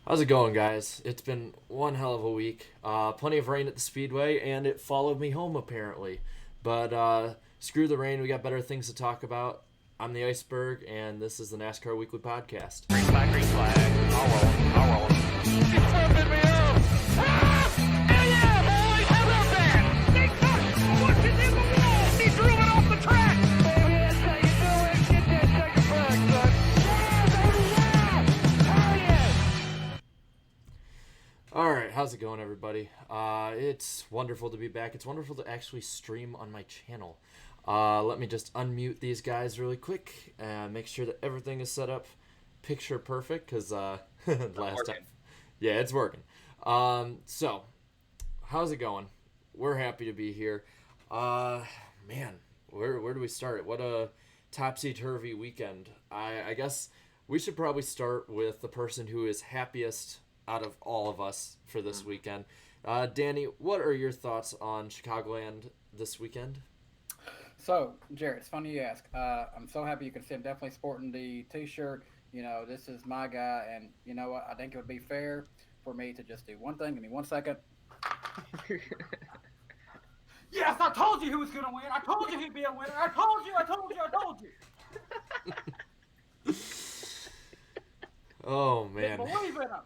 How's it going, guys? It's been one hell of a week. Plenty of rain at the Speedway, and it followed me home, apparently. But screw the rain, we got better things to talk about. I'm the Iceberg, and this is the NASCAR Weekly Podcast. Green flag, green flag. I'll roll. He's flipping me off. Ah! Hell yeah, boys! How about that? They cut. Pushes in the wall. He threw it off the track. Baby, that's how you do it. Get that second back, son. Yeah, baby, yeah. Hell yeah. All right, how's it going, everybody? It's wonderful to be back. It's wonderful to actually stream on my channel. Let me just unmute these guys really quick and make sure that everything is set up picture perfect because last time. Yeah, it's working. So, how's it going? We're happy to be here. Man, where do we start? What a topsy-turvy weekend. I guess we should probably start with the person who is happiest out of all of us for this weekend. Danny, what are your thoughts on Chicagoland this weekend? So, Jared, it's funny you ask. I'm so happy you can see I'm definitely sporting the T-shirt. You know, this is my guy, and you know what? I think it would be fair for me to just do one thing. Give me 1 second. Yes, I told you he was going to win. I told you he'd be a winner. I told you. Oh, man. Didn't believe in him.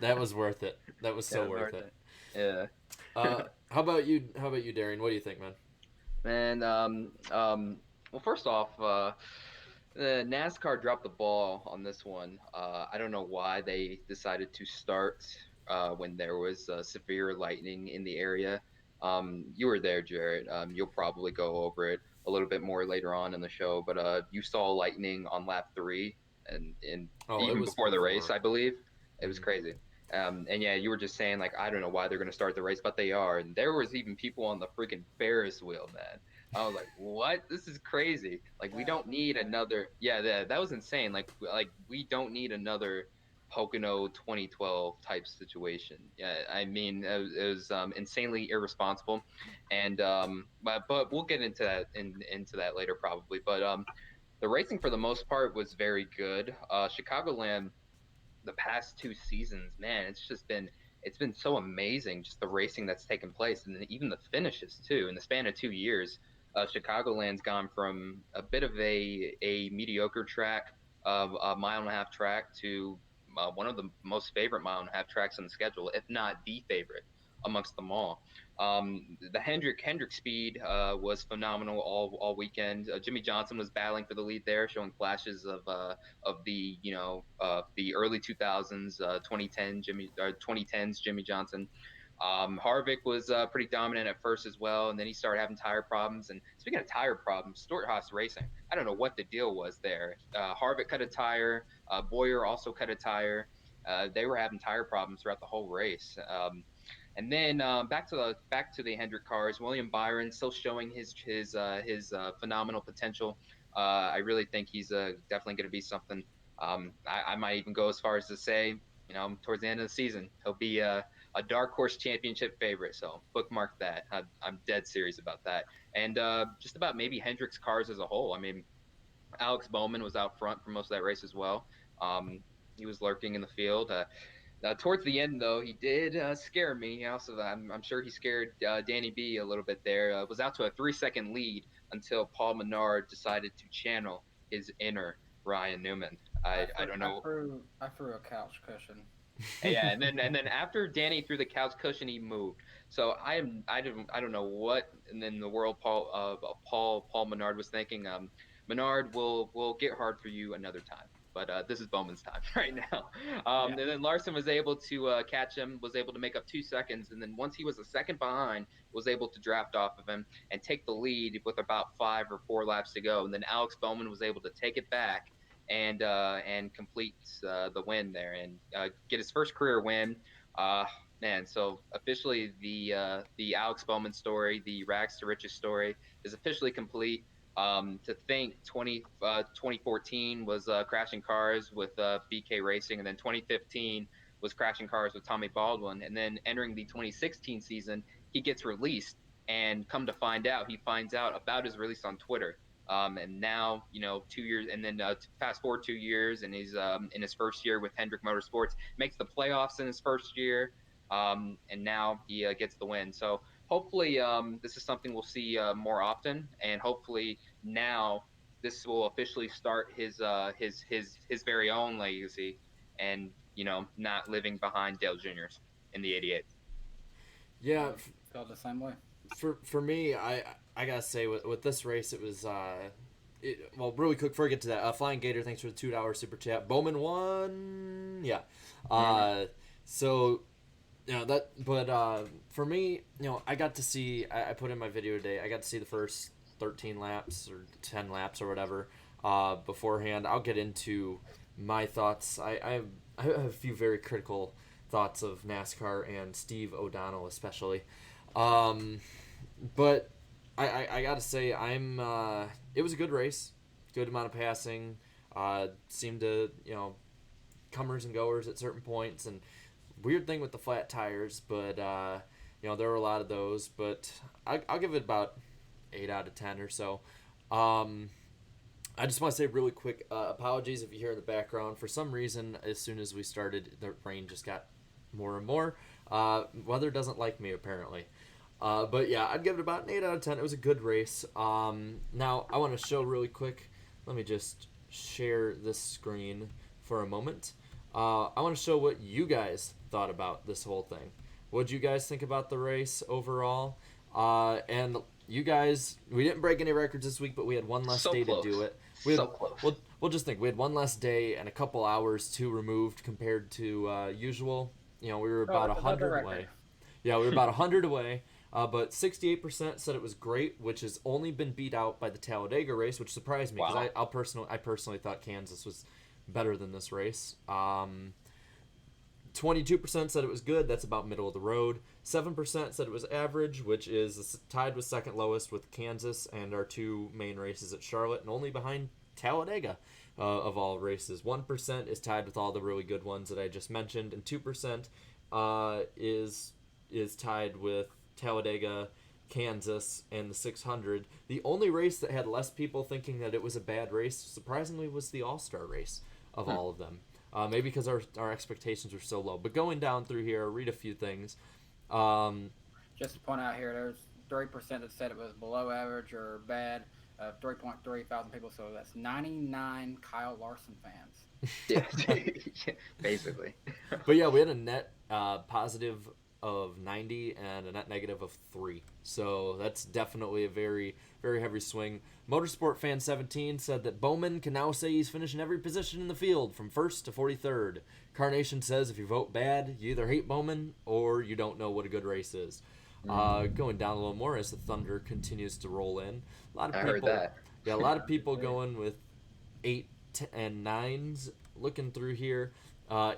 That was worth it. That was so worth it. Yeah. How about you, Darian? What do you think, man? Well, first off, NASCAR dropped the ball on this one. I don't know why they decided to start when there was severe lightning in the area. You were there, Jared. You'll probably go over it a little bit more later on in the show, but you saw lightning on lap 3 and even before the race, I believe. It was crazy. And yeah, you were just saying, like, I don't know why they're going to start the race, but they are. And there was even people on the freaking Ferris wheel, man. I was like, what? This is crazy. Like, we don't need another. Yeah, that was insane. Like we don't need another Pocono 2012 type situation. Yeah, I mean, it was insanely irresponsible. And but we'll get into that into that later probably. But the racing for the most part was very good. Chicagoland, the past 2 seasons, man, it's been so amazing, just the racing that's taken place, and even the finishes too. In the span of 2 years, Chicagoland's gone from a bit of a mediocre track, of a mile-and-a-half track, to one of the most favorite mile-and-a-half tracks on the schedule, if not the favorite amongst them all. The Hendrick speed was phenomenal all weekend. Jimmy Johnson was battling for the lead there, showing flashes of the the early 2000s, 2010s Jimmy Johnson. Harvick was pretty dominant at first as well, and then he started having tire problems. And speaking of tire problems, Stewart-Haas Racing, I don't know what the deal was there. Harvick cut a tire. Boyer also cut a tire. They were having tire problems throughout the whole race. And then back to the Hendrick cars. William Byron still showing his phenomenal potential. I really think he's definitely going to be something. I might even go as far as to say, towards the end of the season, he'll be a dark horse championship favorite. So bookmark that. I'm dead serious about that. And just about maybe Hendrick's cars as a whole. I mean, Alex Bowman was out front for most of that race as well. He was lurking in the field. Towards the end, though, he did scare me. Also, I'm sure he scared Danny B a little bit there. Was out to a 3-second lead until Paul Menard decided to channel his inner Ryan Newman. I don't know. I threw a couch cushion. Yeah, and then after Danny threw the couch cushion, he moved. So I don't know what in the world Paul Menard was thinking. Menard will get hard for you another time. But this is Bowman's time right now. And then Larson was able to catch him, was able to make up 2 seconds. And then once he was a second behind, was able to draft off of him and take the lead with about 5 or 4 laps to go. And then Alex Bowman was able to take it back and complete the win there and get his first career win. Man, so officially the Alex Bowman story, the rags to riches story, is officially complete. To think 2014 was crashing cars with BK Racing, and then 2015 was crashing cars with Tommy Baldwin, and then entering the 2016 season, he gets released, and come to find out, he finds out about his release on Twitter. And now, 2 years, and then fast forward 2 years, and he's in his first year with Hendrick Motorsports, makes the playoffs in his first year, and now he gets the win. So hopefully, this is something we'll see more often, and hopefully now this will officially start his very own legacy, and not living behind Dale Jr.'s in the '88. Yeah, Felt the same way. for me, I gotta say with this race, it was well, really quick before I get to that, Flying Gator, thanks for the $2 super chat. Bowman won, yeah. So but for me, I got to see. I put in my video today. I got to see the first 13 laps or 10 laps or whatever beforehand. I'll get into my thoughts. I have a few very critical thoughts of NASCAR and Steve O'Donnell especially. But I gotta say, it was a good race, good amount of passing. Seemed to comers and goers at certain points, and weird thing with the flat tires, but there were a lot of those. But I'll give it about 8 out of 10 or so. I just want to say really quick, apologies if you hear in the background. For some reason, as soon as we started, the rain just got more and more. Weather doesn't like me, apparently. But yeah, I'd give it about an 8 out of 10. It was a good race. Now, I want to show really quick. Let me just share this screen for a moment. I want to show what you guys thought about this whole thing. What did you guys think about the race overall? And you guys, we didn't break any records this week, but we had one less day to do it. Close. We'll just think we had one less day and a couple hours too removed compared to usual. We were about 100 away. Yeah, we were about 100 away. But 68% said it was great, which has only been beat out by the Talladega race, which surprised me because I personally thought Kansas was better than this race. 22% said it was good. That's about middle of the road. 7% said it was average, which is tied with second lowest with Kansas and our two main races at Charlotte, and only behind Talladega of all races. 1% is tied with all the really good ones that I just mentioned, and 2% is tied with Talladega, Kansas, and the 600. The only race that had less people thinking that it was a bad race, surprisingly, was the All-Star race of all of them. Maybe because our expectations were so low. But going down through here, I'll read a few things. Just to point out here, there's 3% that said it was below average or bad. 3.3 thousand people, so that's 99 Kyle Larson fans. Yeah, basically. But yeah, we had a net positive of 90 and a net negative of 3. So that's definitely a very, very heavy swing. Motorsport Fan 17 said that Bowman can now say he's finishing every position in the field from 1st to 43rd. Carnation says if you vote bad, you either hate Bowman or you don't know what a good race is. Going down a little more as the Thunder continues to roll in. A lot of people, heard that. Yeah, a lot of people going with 8 and 9s. Looking through here,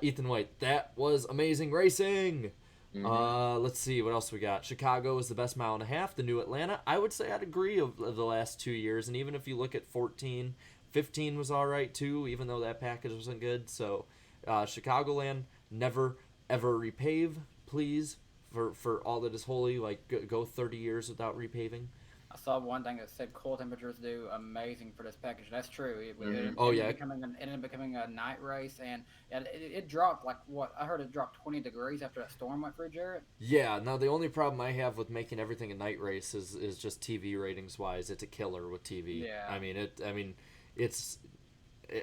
Ethan White, that was amazing racing. Let's see what else we got. Chicago is the best mile and a half. The new Atlanta, I would say I'd agree of the last 2 years. And even if you look at 14, 15 was all right too, even though that package wasn't good. So Chicagoland, never ever repave, please, for all that is holy. Like go 30 years without repaving. I saw one thing that said cold temperatures do amazing for this package. That's true. It ended up becoming a night race, and it dropped I heard it dropped 20 degrees after that storm went through, Jarrett. Yeah. Now the only problem I have with making everything a night race is just TV ratings wise. It's a killer with TV. Yeah.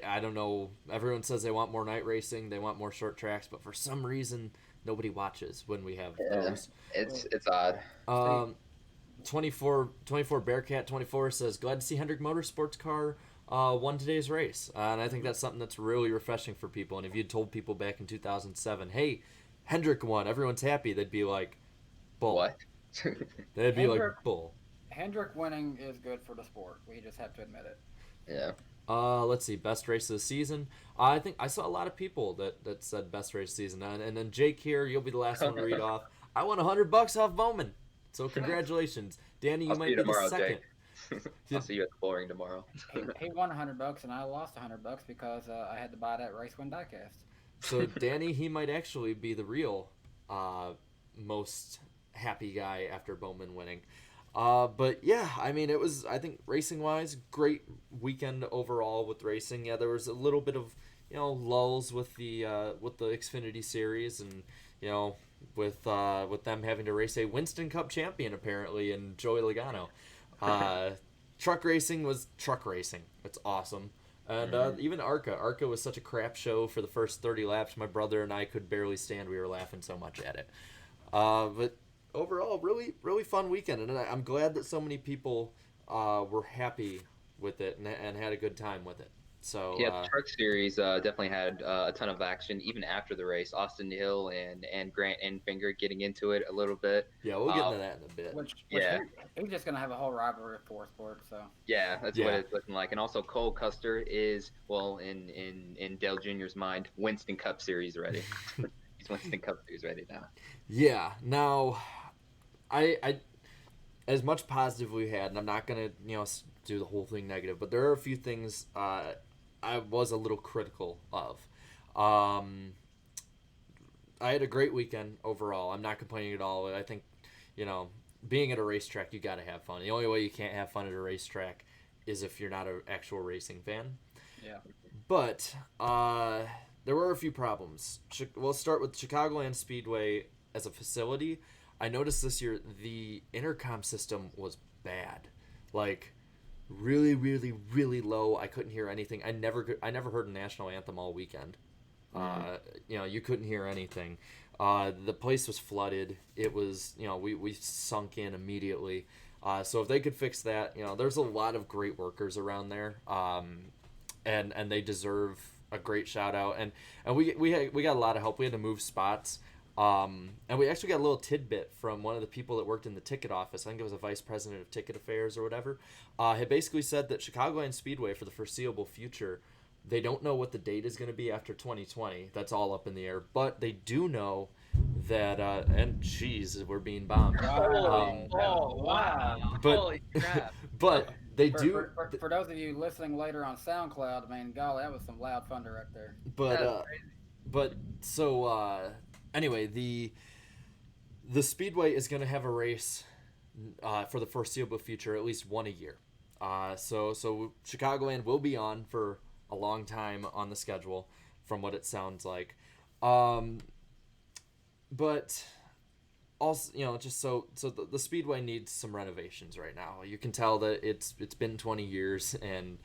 I don't know. Everyone says they want more night racing. They want more short tracks, but for some reason nobody watches when we have those. It's odd. 24 Bearcat 24 says, glad to see Hendrick Motorsports car won today's race. And I think that's something that's really refreshing for people. And if you'd told people back in 2007, hey, Hendrick won, everyone's happy, they'd be like, bull. What? They'd be like, bull. Hendrick winning is good for the sport. We just have to admit it. Yeah. Let's see, best race of the season. I think I saw a lot of people that said best race of the season. And then Jake here, you'll be the last one to read off. I won $100 off Bowman. So congratulations. Danny, you might be the second. I'll see you at the bullring tomorrow. He won $100 and I lost $100 because I had to buy that race win diecast. So Danny, he might actually be the real most happy guy after Bowman winning. But yeah, I mean, it was, I think, racing wise, great weekend overall with racing. Yeah, there was a little bit of, lulls with the Xfinity series, and with them having to race a Winston Cup champion apparently in Joey Logano. Truck racing was truck racing. It's awesome. And even ARCA was such a crap show for the first 30 laps. My brother and I could barely stand. We were laughing so much at it. But overall, really, really fun weekend. And I'm glad that so many people were happy with it and had a good time with it. So yeah, the Truck Series definitely had a ton of action even after the race. Austin Hill and Grant Enfinger getting into it a little bit. Yeah, we'll get into that in a bit. Which he's just gonna have a whole rivalry with Forsport. So yeah, that's what it's looking like. And also Cole Custer is, well, in Dale Jr.'s mind, Winston Cup Series ready. He's Winston Cup Series ready now. Yeah. Now, I as much positive we had, and I'm not gonna do the whole thing negative, but there are a few things I was a little critical of. I had a great weekend overall. I'm not complaining at all. I think, being at a racetrack, you got to have fun. The only way you can't have fun at a racetrack is if you're not an actual racing fan. Yeah. But there were a few problems. We'll start with Chicagoland Speedway as a facility. I noticed this year the intercom system was bad. Like, really, really, really low. I couldn't hear anything. I never heard a national anthem all weekend. You couldn't hear anything. The place was flooded. It was, we sunk in immediately. So if they could fix that, there's a lot of great workers around there, and they deserve a great shout out. And we got a lot of help. We had to move spots. And we actually got a little tidbit from one of the people that worked in the ticket office. I think it was a vice president of ticket affairs or whatever. Had basically said that Chicagoland Speedway, for the foreseeable future, they don't know what the date is going to be after 2020. That's all up in the air. But they do know that, and geez, we're being bombed. Wow. But, holy crap. But they do. For those of you listening later on SoundCloud, I mean, golly, that was some loud thunder right there. Anyway, the Speedway is going to have a race for the foreseeable future, at least one a year. So Chicagoland will be on for a long time on the schedule, from what it sounds like. But also, just so the Speedway needs some renovations right now. You can tell that it's been 20 years, and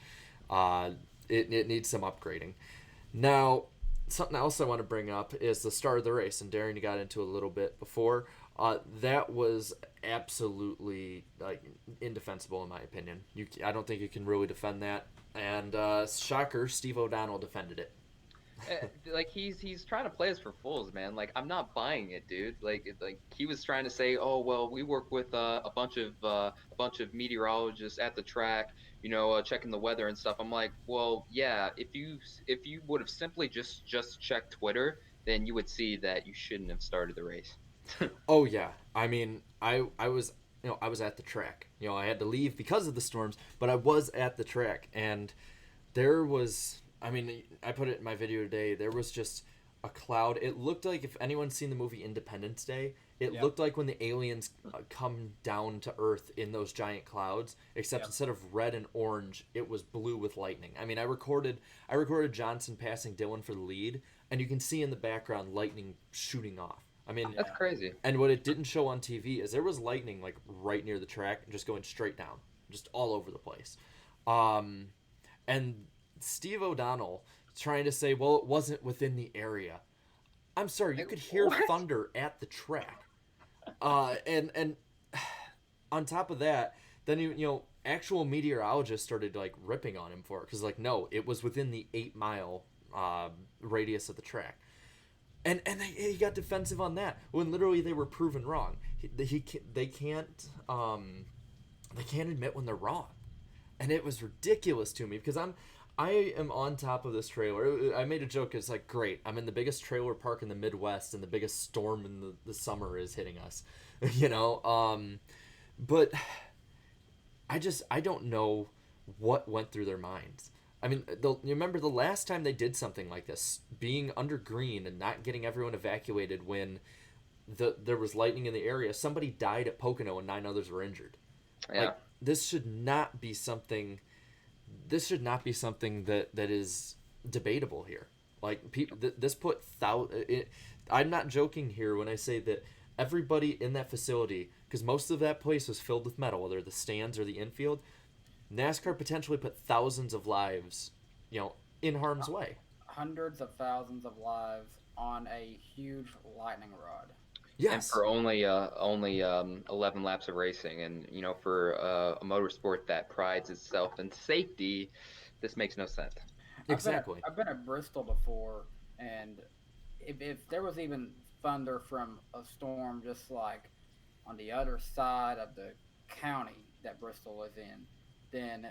it needs some upgrading. Now, something else I want to bring up is the start of the race, and Darren, you got into a little bit before. That was absolutely indefensible in my opinion. I don't think you can really defend that. And shocker, Steve O'Donnell defended it. He's trying to play us for fools, man. Like, I'm not buying it, dude. Like he was trying to say, oh well, we work with a bunch of meteorologists at the track, checking the weather and stuff. I'm like, well, yeah. If you would have simply just checked Twitter, then you would see that you shouldn't have started the race. Oh yeah, I mean, I was at the track. I had to leave because of the storms, but I was at the track, and there was. I mean, I put it in my video today. There was just a cloud. It looked like, if anyone's seen the movie Independence Day, it looked like when the aliens come down to Earth in those giant clouds, except instead of red and orange, it was blue with lightning. I mean, I recorded Johnson passing Dillon for the lead, and you can see in the background lightning shooting off. I mean, that's crazy. And what it didn't show on TV is there was lightning right near the track, just going straight down, just all over the place. And Steve O'Donnell trying to say, well, it wasn't within the area. I'm sorry, you could hear thunder at the track. And on top of that, then actual meteorologists started ripping on him for it, because no, it was within the 8-mile radius of the track. And he got defensive on that when literally they were proven wrong. They can't admit when they're wrong, and it was ridiculous to me, because I am on top of this trailer. I made a joke. It's great. I'm in the biggest trailer park in the Midwest, and the biggest storm in the summer is hitting us, But I don't know what went through their minds. I mean, you remember the last time they did something like this, being under green and not getting everyone evacuated when there was lightning in the area. Somebody died at Pocono and 9 others were injured. Yeah. Like, this should not be something. This should not be something that is debatable here. Like, this put I'm not joking here when I say that everybody in that facility, because most of that place was filled with metal, whether the stands or the infield, NASCAR potentially put thousands of lives, in harm's way. Hundreds of thousands of lives on a huge lightning rod. Yes. And for only 11 laps of racing, and for a motorsport that prides itself in safety, this makes no sense. Exactly. I've been at Bristol before, and if there was even thunder from a storm just like on the other side of the county that Bristol is in, then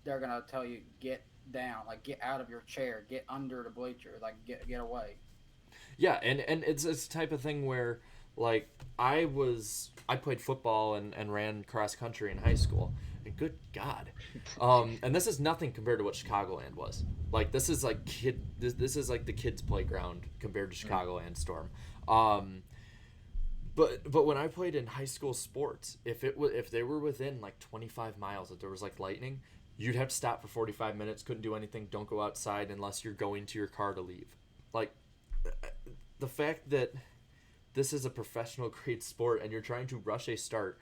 they're gonna tell you get down, like get out of your chair, get under the bleacher, like get away. Yeah, and it's this type of thing where, like, I played football and ran cross country in high school, and good God, and this is nothing compared to what Chicagoland was. Like, this is like this is like the kids' playground compared to Chicagoland Storm. But when I played in high school sports, if they were within like 25 miles, if there was like lightning, you'd have to stop for 45 minutes, couldn't do anything, don't go outside unless you're going to your car to leave. Like, the fact that this is a professional grade sport and you're trying to rush a start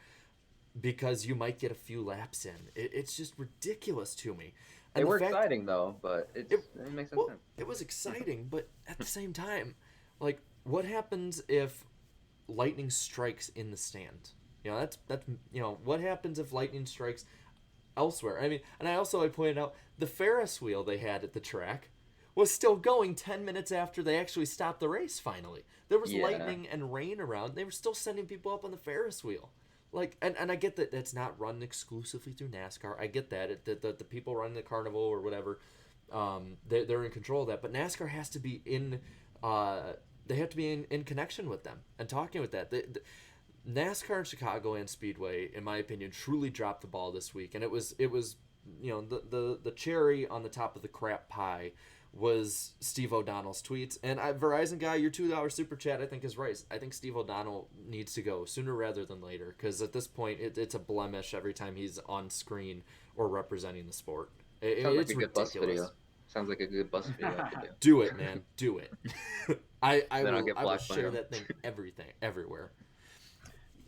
because you might get a few laps in, it's just ridiculous to me. And they were exciting though, but it makes no sense. It was exciting, but at the same time, like, what happens if lightning strikes in the stand? That's what happens if lightning strikes elsewhere? I mean, and I pointed out the Ferris wheel they had at the track was still going 10 minutes after they actually stopped the race finally. There was lightning and rain around. They were still sending people up on the Ferris wheel. Like, and I get that it's not run exclusively through NASCAR. I get that. The people running the carnival or whatever, they're in control of that. But NASCAR has to be in connection with them and talking with that. NASCAR and Chicagoland Speedway, in my opinion, truly dropped the ball this week. And it was the cherry on the top of the crap pie was Steve O'Donnell's tweets. And Verizon guy, your $2 super chat, I think, is right. I think Steve O'Donnell needs to go sooner rather than later, because at this point it's a blemish every time he's on screen or representing the sport. It's like a ridiculous. good bus video. Sounds like a good bus video to do. Do it, man. Do it. I will share him. that thing everywhere.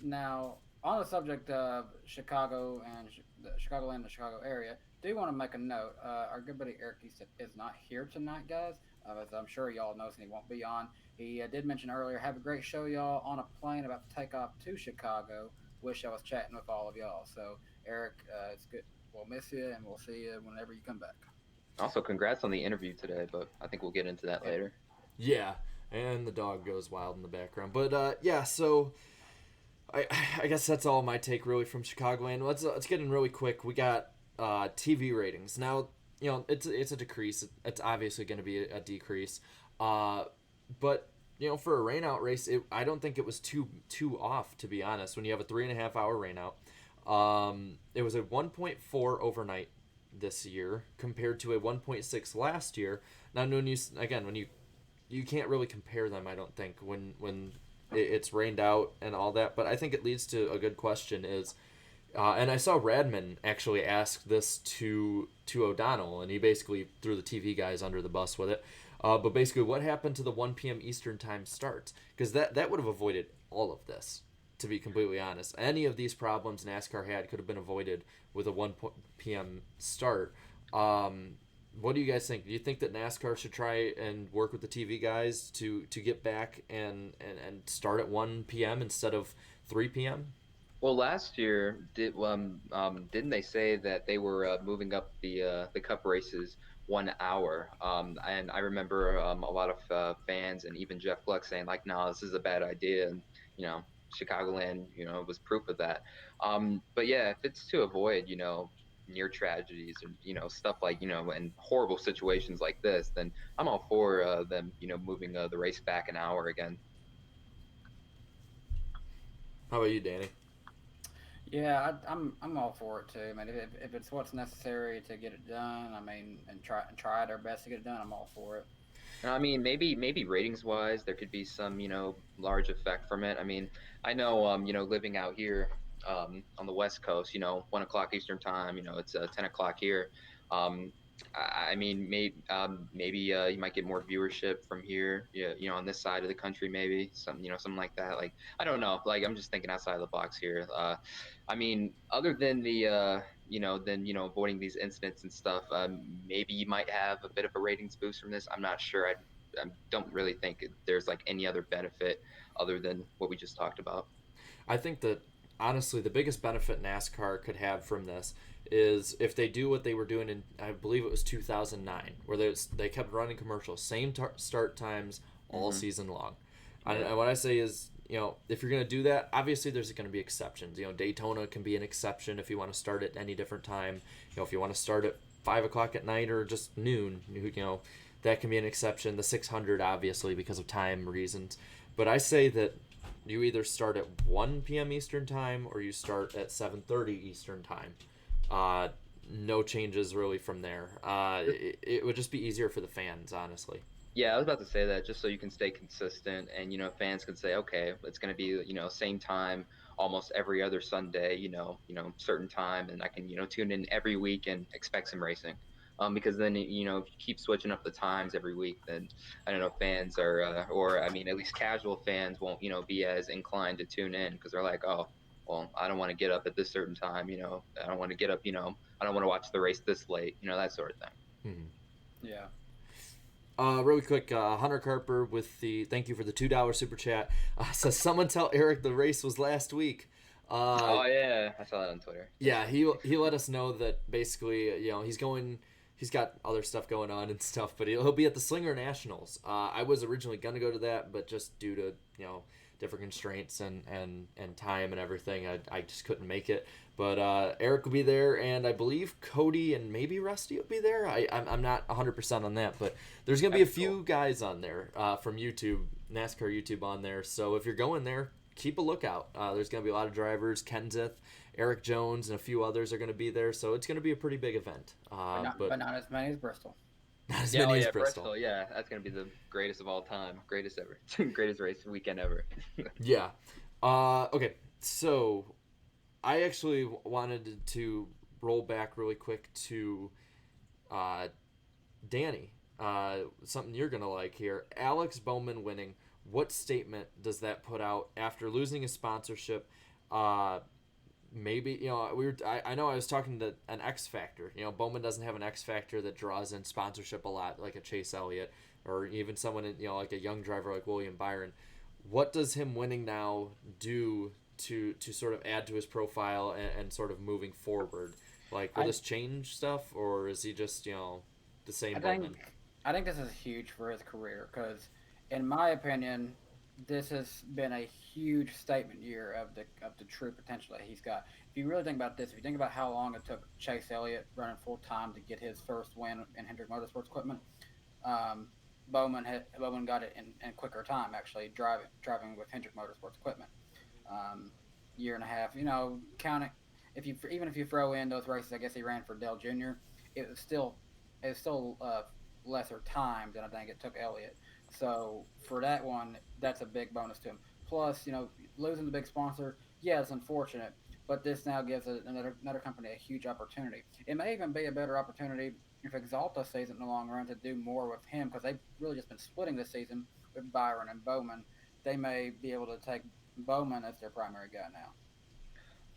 Now, on the subject of Chicago and the Chicagoland, the Chicago area, do want to make a note. Our good buddy Eric Easton is not here tonight, guys. As I'm sure y'all knows, and he won't be on. He did mention earlier, have a great show, y'all, on a plane about to take off to Chicago. Wish I was chatting with all of y'all. So, Eric, it's good. We'll miss you, and we'll see you whenever you come back. Also, congrats on the interview today, but I think we'll get into that later. Yeah, and the dog goes wild in the background. But, yeah, so I guess that's all my take, really, from Chicagoland. Let's get in really quick. We got TV ratings. Now, it's a decrease. It's obviously going to be a decrease. But, for a rainout race, I don't think it was too off, to be honest. When you have a 3.5 hour rainout, it was a 1.4 overnight this year compared to a 1.6 last year. Now, when you can't really compare them, I don't think, when it's rained out and all that. But I think it leads to a good question is, and I saw Radman actually ask this to O'Donnell, and he basically threw the TV guys under the bus with it. But basically, what happened to the 1 p.m. Eastern time starts? Because that would have avoided all of this, to be completely honest. Any of these problems NASCAR had could have been avoided with a 1 p.m. start. What do you guys think? Do you think that NASCAR should try and work with the TV guys to get back and start at 1 p.m. instead of 3 p.m.? Well, last year, didn't they say that they were moving up the Cup races 1 hour? And I remember a lot of fans and even Jeff Gluck saying, like, no, this is a bad idea. And, Chicagoland, was proof of that. But, yeah, if it's to avoid, near tragedies and, stuff like, and horrible situations like this, then I'm all for them, moving the race back an hour again. How about you, Danny? Yeah, I'm all for it too. I mean, if it's what's necessary to get it done, I mean, and try our best to get it done, I'm all for it. I mean, maybe ratings wise, there could be some large effect from it. I mean, I know living out here on the West Coast, 1 o'clock Eastern time, it's 10 o'clock here. Um, I mean, maybe you might get more viewership from here, yeah, on this side of the country, maybe something like that. Like, I don't know, like I'm just thinking outside of the box here. I mean, other than avoiding these incidents and stuff, maybe you might have a bit of a ratings boost from this. I'm not sure. I don't really think there's like any other benefit other than what we just talked about. I think that honestly, the biggest benefit NASCAR could have from this is if they do what they were doing in, I believe it was 2009, where they kept running commercials, same start times all season long. Yeah. And what I say is, if you're going to do that, obviously there's going to be exceptions. Daytona can be an exception if you want to start at any different time. If you want to start at 5 o'clock at night or just noon, that can be an exception. The 600, obviously, because of time reasons. But I say that you either start at 1 p.m. Eastern time or you start at 7:30 Eastern time. No changes really from there. It would just be easier for the fans, honestly. Yeah, I was about to say that just so you can stay consistent and, fans can say, okay, it's going to be, same time almost every other Sunday, certain time. And I can, tune in every week and expect some racing. Because then, if you keep switching up the times every week, then I don't know, fans are, or I mean, at least casual fans won't, be as inclined to tune in because they're like, oh, well, I don't want to get up at this certain time, I don't want to get up, I don't want to watch the race this late, that sort of thing. Mm-hmm. Yeah. Really quick, Hunter Carper with the thank you for the $2 super chat. Says someone tell Eric the race was last week. Oh yeah, I saw that on Twitter. Yeah, he let us know that basically, he's got other stuff going on and stuff, but he'll be at the Slinger Nationals. I was originally gonna go to that, but just due to different constraints and time and everything, I just couldn't make it. But Eric will be there, and I believe Cody and maybe Rusty will be there. I'm not 100% on that, but there's going to be a few guys on there from YouTube, NASCAR YouTube on there. So if you're going there, keep a lookout. There's going to be a lot of drivers. Kenseth, Eric Jones, and a few others are going to be there. So it's going to be a pretty big event. But not as many as Bristol. Not as many as Bristol. Yeah, that's going to be the greatest of all time. Greatest ever. Greatest race weekend ever. Yeah. Okay, so I actually wanted to roll back really quick to Danny. Something you're going to like here. Alex Bowman winning. What statement does that put out after losing his sponsorship? Maybe, I know I was talking to an X Factor. Bowman doesn't have an X Factor that draws in sponsorship a lot, like a Chase Elliott or even someone, like a young driver like William Byron. What does him winning now do to sort of add to his profile and sort of moving forward? Like, will this change stuff, or is he just, the same Bowman? I think this is huge for his career because, in my opinion, this has been a huge statement year of the true potential that he's got. If you really think about this, if you think about how long it took Chase Elliott running full time to get his first win in Hendrick Motorsports equipment, Bowman got it in quicker time, actually driving with Hendrick Motorsports equipment. Year and a half, counting if you throw in those races, I guess he ran for Dale Jr. It was still lesser time than I think it took Elliott. So for that one, that's a big bonus to him. Plus, losing the big sponsor, yeah, it's unfortunate, but this now gives another company a huge opportunity. It may even be a better opportunity if Exalta stays in the long run to do more with him because they've really just been splitting this season with Byron and Bowman. They may be able to take Bowman as their primary guy now.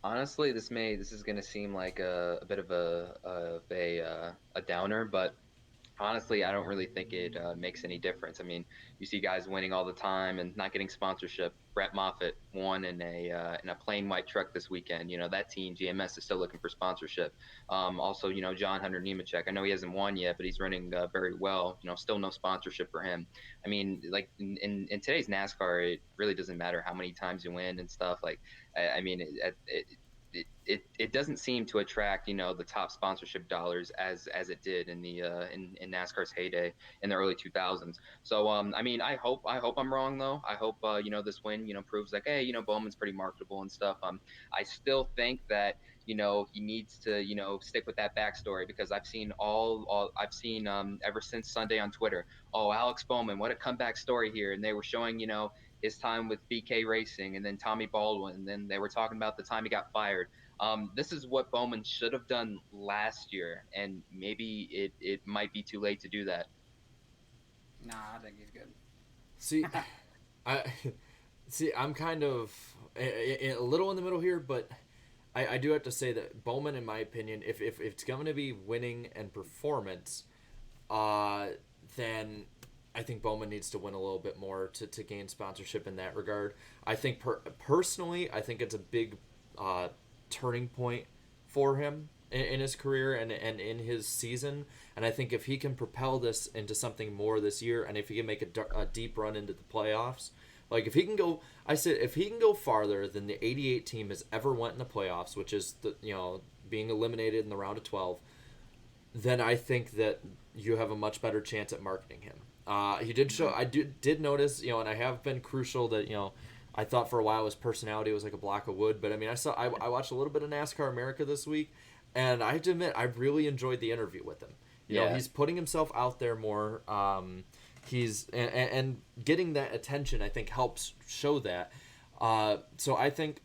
Honestly, this is going to seem like a bit of a downer, but honestly, I don't really think it makes any difference. I mean, you see guys winning all the time and not getting sponsorship. Brett Moffitt won in a plain white truck this weekend. That team, GMS, is still looking for sponsorship. Also, John Hunter Nemechek. I know he hasn't won yet, but he's running very well. Still no sponsorship for him. I mean, like in today's NASCAR, it really doesn't matter how many times you win and stuff. Like, I mean, it doesn't seem to attract the top sponsorship dollars as it did in the in NASCAR's heyday in the early 2000s. So I mean, I hope I'm wrong though. I hope this win proves like, hey, Bowman's pretty marketable and stuff. I still think that he needs to stick with that backstory because I've seen ever since Sunday on Twitter, oh, Alex Bowman, what a comeback story here, and they were showing his time with BK Racing, and then Tommy Baldwin, and then they were talking about the time he got fired. This is what Bowman should have done last year, and maybe it might be too late to do that. Nah, I think he's good. See, I'm kind of a little in the middle here, but I do have to say that Bowman, in my opinion, if it's going to be winning and performance, then I think Bowman needs to win a little bit more to gain sponsorship in that regard. I think personally, I think it's a big turning point for him in his career and in his season. And I think if he can propel this into something more this year, and if he can make a deep run into the playoffs, like if he can go, if he can go farther than the 88 team has ever went in the playoffs, which is being eliminated in the round of 12, then I think that you have a much better chance at marketing him. He did show. I did notice, and I have been crucial that I thought for a while his personality was like a block of wood, but I mean I watched a little bit of NASCAR America this week, and I have to admit I really enjoyed the interview with him. You know, he's putting himself out there more. He's and getting that attention, I think, helps show that. So I think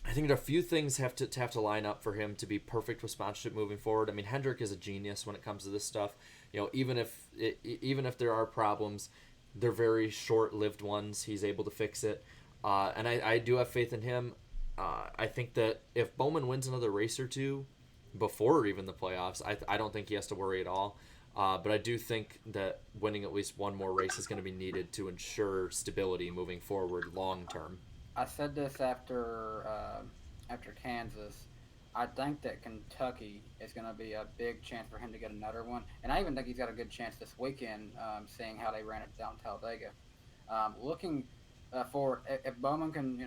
a few things have to line up for him to be perfect with sponsorship moving forward. I mean, Hendrick is a genius when it comes to this stuff. Even if there are problems, they're very short-lived ones. He's able to fix it, and I do have faith in him. I think that if Bowman wins another race or two before even the playoffs, I don't think he has to worry at all. But I do think that winning at least one more race is going to be needed to ensure stability moving forward long term. I said this after Kansas. I think that Kentucky is going to be a big chance for him to get another one. And I even think he's got a good chance this weekend, seeing how they ran it down Talladega. Looking forward, if Bowman can,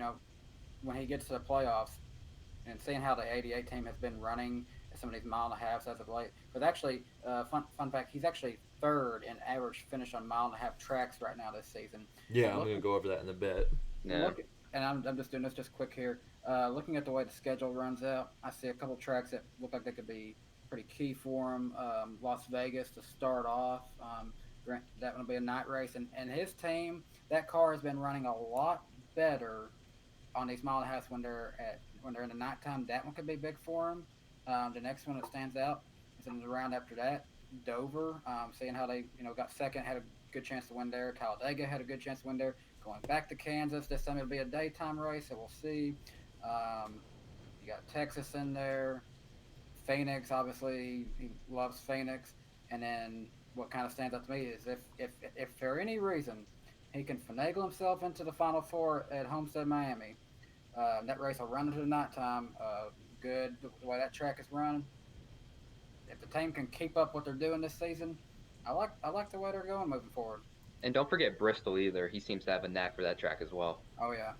when he gets to the playoffs, and seeing how the 88 team has been running some of these mile and a halves as of late. But actually, fun fact, he's actually third in average finish on mile and a half tracks right now this season. Yeah, I'm going to go over that in a bit. Yeah. And I'm just doing this just quick here. Looking at the way the schedule runs out, I see a couple tracks that look like they could be pretty key for him. Las Vegas to start off. That will be a night race. And his team, that car has been running a lot better on these mile and a half when they're in the nighttime. That one could be big for him. The next one that stands out is in the round after that, Dover. Seeing how they got second, had a good chance to win there. Talladega had a good chance to win there. Going back to Kansas, this time it'll be a daytime race, so we'll see. You got Texas in there. Phoenix, obviously, he loves Phoenix. And then what kind of stands out to me is if for any reason he can finagle himself into the Final Four at Homestead, Miami, that race will run into the nighttime. Good the way that track is run. If the team can keep up what they're doing this season, I like the way they're going moving forward. And don't forget Bristol either. He seems to have a knack for that track as well. Oh yeah.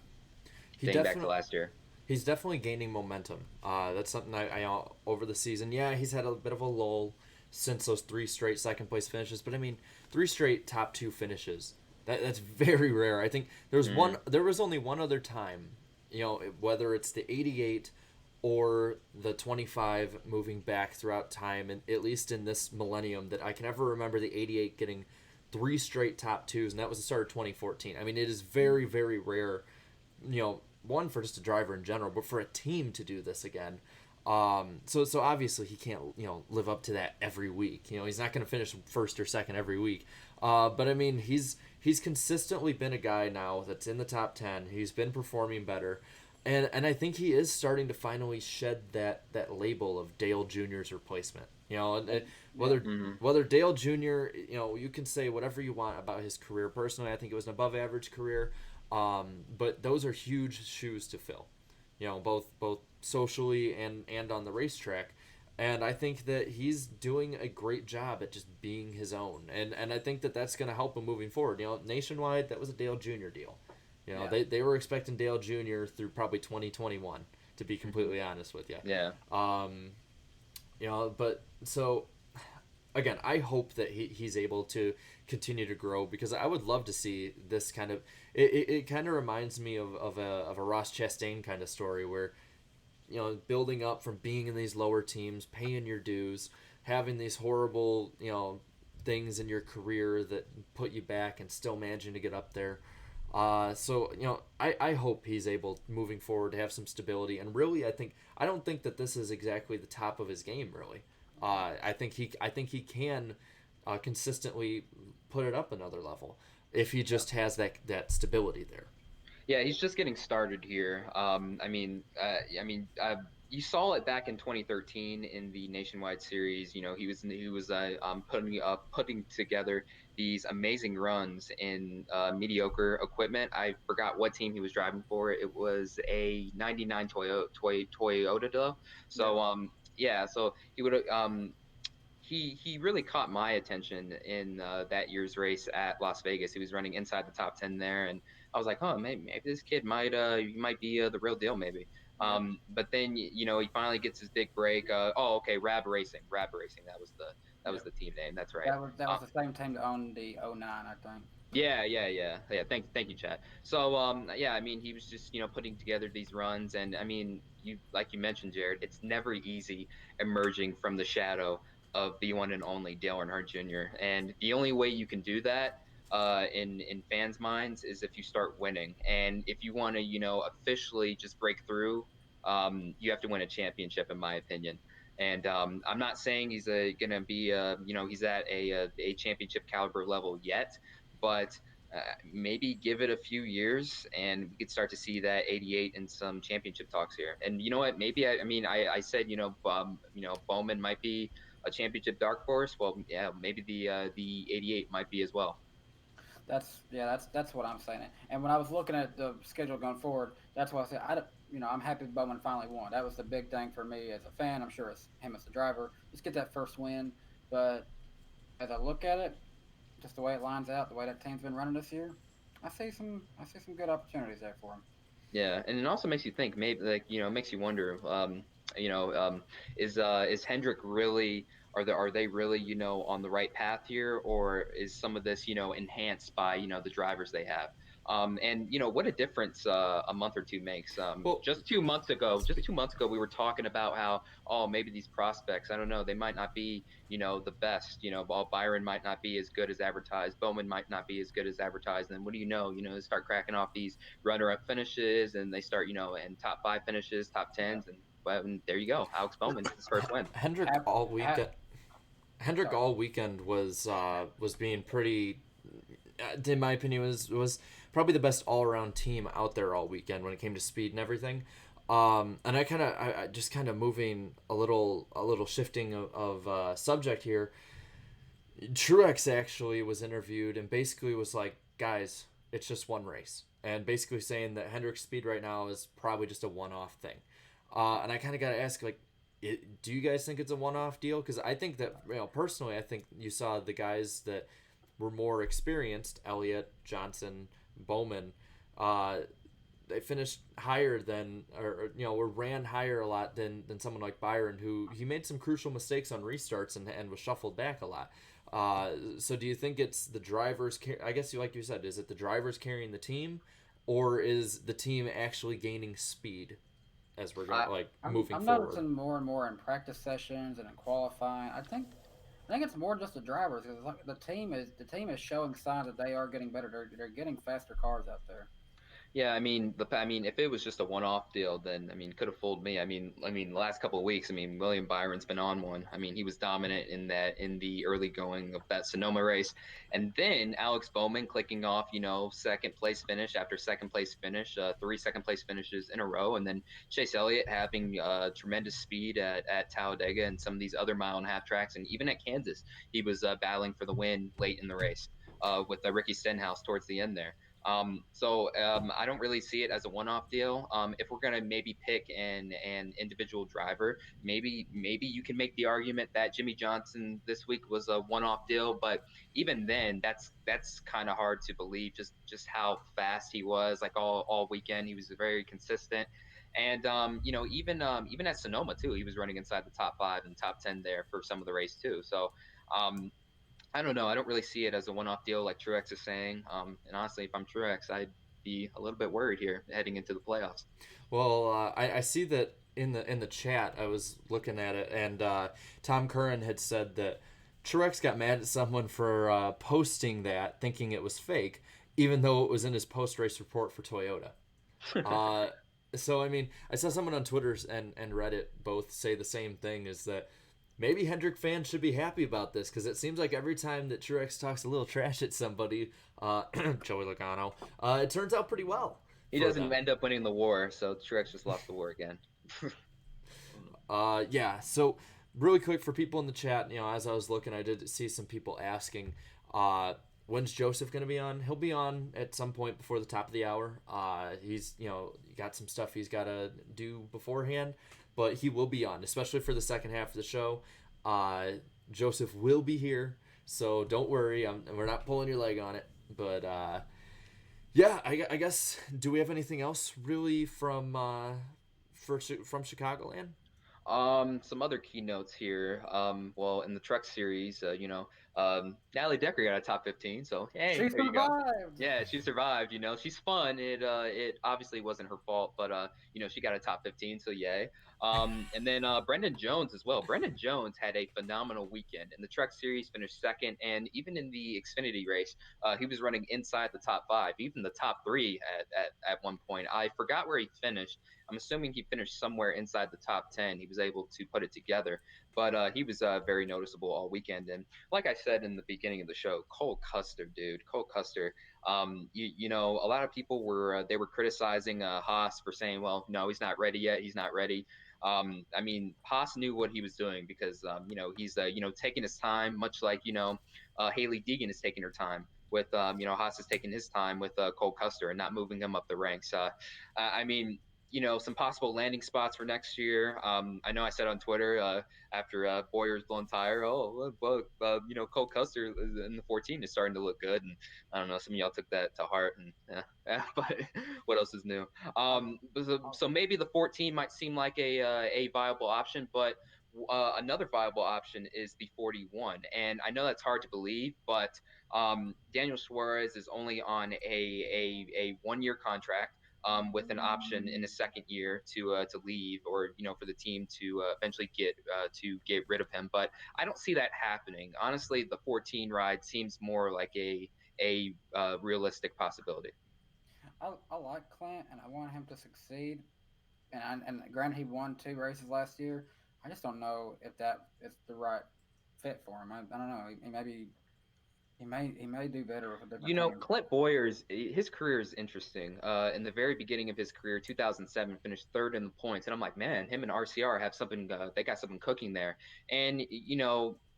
Dating back to last year. He's definitely gaining momentum. That's something I over the season. Yeah, he's had a bit of a lull since those 3 straight second place finishes, but I mean 3 straight top 2 finishes. That's very rare. I think there was only one other time, whether it's the 88 or the 25 moving back throughout time, and at least in this millennium, that I can ever remember the 88 getting 3 straight top 2s, and that was the start of 2014. I mean, it is very, very rare, one for just a driver in general, but for a team to do this again. So obviously he can't, live up to that every week. He's not going to finish first or second every week. But I mean, he's consistently been a guy now that's in the top 10. He's been performing better. And I think he is starting to finally shed that label of Dale Jr.'s replacement. Whether Dale Jr., you can say whatever you want about his career. Personally, I think it was an above average career. But those are huge shoes to fill, both socially and on the racetrack. And I think that he's doing a great job at just being his own. And I think that that's going to help him moving forward. Nationwide, that was a Dale Jr. deal. They were expecting Dale Jr. through probably 2021, to be completely honest with you. Yeah. But so, again, I hope that he's able to continue to grow, because I would love to see this kind of. It kind of reminds me of a Ross Chastain kind of story where, building up from being in these lower teams, paying your dues, having these horrible things in your career that put you back, and still managing to get up there. So I hope he's able moving forward to have some stability. And really, I don't think that this is exactly the top of his game. Really, I think he can consistently put it up another level if he just has that stability there. Yeah, he's just getting started here. You saw it back in 2013 in the Nationwide Series. He was putting together these amazing runs in mediocre equipment. I forgot what team he was driving for. It was a '99 Toyota though. So so he would he really caught my attention in that year's race at Las Vegas. He was running inside the top 10 there, and I was like, oh, maybe this kid might be the real deal, maybe. But then he finally gets his big break. Okay, Rab Racing. That was the team name. That's right. That was the same team that owned the '09, I think. Yeah. Thank you, Chad. So, he was just putting together these runs, and like you mentioned, Jared, it's never easy emerging from the shadow of the one and only Dale Earnhardt Jr. And the only way you can do that in fans' minds is if you start winning. And if you want to officially just break through, you have to win a championship, in my opinion. And I'm not saying he's gonna be he's at a championship caliber level yet, but maybe give it a few years and we could start to see that 88 in some championship talks here. And you know what? Maybe I said Bowman might be a championship dark horse. Well, yeah, maybe the 88 might be as well. That's what I'm saying. And when I was looking at the schedule going forward, that's why I said I'm happy Bowman finally won. That was the big thing for me as a fan. I'm sure it's him as the driver. Just get that first win. But as I look at it, just the way it lines out, the way that team's been running this year, I see some good opportunities there for him. Yeah, and it also makes you think, maybe makes you wonder. Is Hendrick really? Are they really on the right path here, or is some of this enhanced by the drivers they have? And what a difference a month or two makes. Just 2 months ago, we were talking about how maybe these prospects, I don't know, they might not be the best. Byron might not be as good as advertised. Bowman might not be as good as advertised. And what do you know? They start cracking off these runner-up finishes, and they start in top 5 finishes, top 10s, and there you go. Alex Bowman, his first win. Hendrick all weekend was being pretty, in my opinion, was probably the best all-around team out there all weekend when it came to speed and everything. And I just kind of moving a little shifting of subject here. Truex actually was interviewed and basically was like, guys, it's just one race, and basically saying that Hendrick's speed right now is probably just a one-off thing. And I kind of got to ask, like, do you guys think it's a one-off deal? Because I think that, personally, I think you saw the guys that were more experienced, Elliott, Johnson, Bowman, they finished higher than, or ran higher a lot than someone like Byron, who he made some crucial mistakes on restarts and was shuffled back a lot. So do you think it's the drivers? I guess, like you said, is it the drivers carrying the team, or is the team actually gaining speed as we're moving forward? I'm noticing more and more in practice sessions and in qualifying. I think it's more just the drivers, because the team is showing signs that they are getting better. They're getting faster cars out there. Yeah, if it was just a one-off deal, then could have fooled me. The last couple of weeks, William Byron's been on one. He was dominant in the early going of that Sonoma race, and then Alex Bowman clicking off, second place finish after second place finish, 3 second place finishes in a row, and then Chase Elliott having tremendous speed at Talladega and some of these other mile-and-a-half tracks, and even at Kansas, he was battling for the win late in the race with Ricky Stenhouse towards the end there. I don't really see it as a one-off deal. If we're gonna maybe pick an individual driver, maybe you can make the argument that Jimmy Johnson this week was a one-off deal, but even then, that's kind of hard to believe. Just how fast he was, like all weekend, he was very consistent. And even at Sonoma too, he was running inside the top 5 and top 10 there for some of the race too. So. I don't know. I don't really see it as a one-off deal like Truex is saying. And honestly, if I'm Truex, I'd be a little bit worried here heading into the playoffs. Well, I see that in the chat. I was looking at it, and Tom Curran had said that Truex got mad at someone for posting that, thinking it was fake. even though it was in his post-race report for Toyota. So, I mean, I saw someone on Twitter and Reddit both say the same thing, is that maybe Hendrick fans should be happy about this, because it seems like every time that Truex talks a little trash at somebody, Joey Logano, it turns out pretty well. He doesn't end up winning the war, so Truex just lost the war again. Yeah, so really quick for people in the chat, as I was looking, I did see some people asking, when's Joseph going to be on? He'll be on at some point before the top of the hour. He's, got some stuff he's got to do beforehand, but he will be on, especially for the second half of the show. Joseph will be here, so don't worry. We're not pulling your leg on it. But, yeah, I guess, do we have anything else really from Chicagoland? Some other keynotes here. Well, in the truck series, Natalie Decker got a top 15, so hey, she there survived. You go. Yeah, she survived. She's fun. It obviously wasn't her fault, but she got a top 15, so yay. And then Brendan Jones as well. Brendan Jones had a phenomenal weekend in the truck series, finished second, and even in the Xfinity race, he was running inside the top 5, even the top 3 at one point. I forgot where he finished. I'm assuming he finished somewhere inside the top 10. He was able to put it together, but he was very noticeable all weekend. And like I said in the beginning of the show, Cole Custer, dude, Cole Custer. A lot of people were criticizing Haas for saying, well, no, he's not ready yet. He's not ready. I mean, Haas knew what he was doing because, he's, taking his time, much like, Haley Deegan is taking her time with, Haas is taking his time with Cole Custer and not moving him up the ranks. I mean, some possible landing spots for next year. I know I said on Twitter after Boyer's blown tire, Cole Custer in the 14 is starting to look good. And I don't know, some of y'all took that to heart. And but what else is new? So maybe the 14 might seem like a viable option, but another viable option is the 41. And I know that's hard to believe, but Daniel Suarez is only on a 1-year contract. With an option in the second year to leave, or for the team to eventually get rid of him. But I don't see that happening. Honestly, the 14 ride seems more like a realistic possibility. I like Clint, and I want him to succeed. And granted, he won 2 races last year. I just don't know if that is the right fit for him. I don't know. He may do better with a different team. Clint Boyer's his career is interesting. In the very beginning of his career, 2007, finished 3rd in the points, and I'm like, man, him and RCR have something. They got something cooking there. And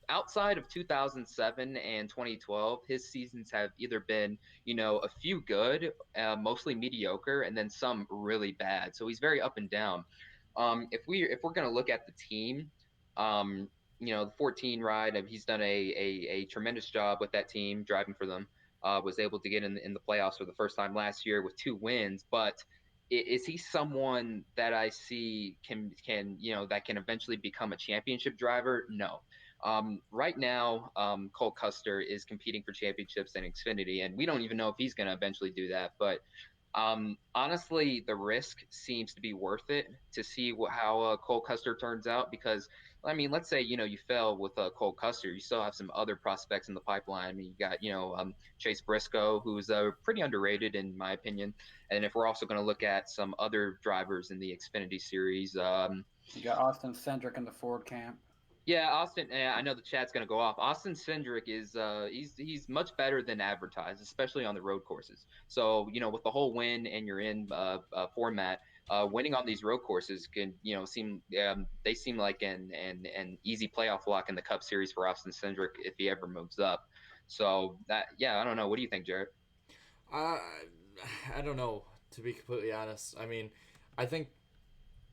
outside of 2007 and 2012, his seasons have either been a few good, mostly mediocre, and then some really bad. So he's very up and down. If we're gonna look at the team, the 14 ride, he's done a tremendous job with that team, driving for them. Was able to get in the playoffs for the first time last year with 2 wins. But is he someone that I see can that can eventually become a championship driver? No. Right now, Cole Custer is competing for championships in Xfinity, and we don't even know if he's going to eventually do that. But honestly, the risk seems to be worth it to see how Cole Custer turns out, because I mean, let's say you fail with Cole Custer, you still have some other prospects in the pipeline. I mean, you got Chase Briscoe, who's pretty underrated in my opinion. And if we're also going to look at some other drivers in the Xfinity series, you got Austin Cindric in the Ford camp. Yeah, Austin. I know the chat's going to go off. Austin Cindric is he's much better than advertised, especially on the road courses. So with the whole win and you're in format, winning on these road courses can seem they seem like an easy playoff lock in the Cup Series for Austin Cindric if he ever moves up. So I don't know. What do you think, Jared? I don't know, to be completely honest. I mean, I think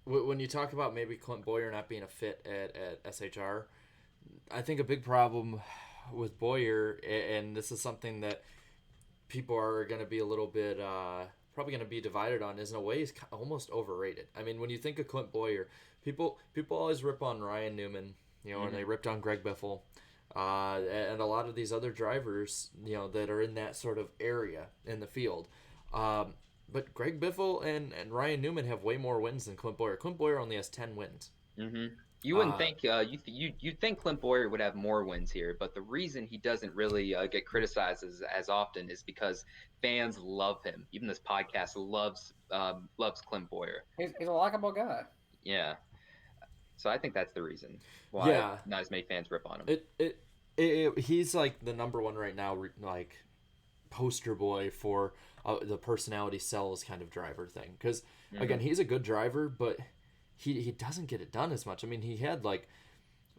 when you talk about maybe Clint Boyer not being a fit at SHR, I think a big problem with Boyer, and this is something that people are going to be a little bit probably going to be divided on, is in a way he's almost overrated. I mean, when you think of Clint Boyer, people always rip on Ryan Newman, and they ripped on Greg Biffle, and a lot of these other drivers, that are in that sort of area in the field. But Greg Biffle and Ryan Newman have way more wins than Clint Boyer. Clint Boyer only has 10 wins. Mm-hmm. You wouldn't think you'd think Clint Boyer would have more wins here, but the reason he doesn't really get criticized as often is because fans love him. Even this podcast loves Clint Boyer. He's a likable guy. Yeah, so I think that's the reason why not as many fans rip on him. He's like the number one right now, like poster boy for the personality sells kind of driver thing. Because again, he's a good driver, but he doesn't get it done as much. I mean, he had like,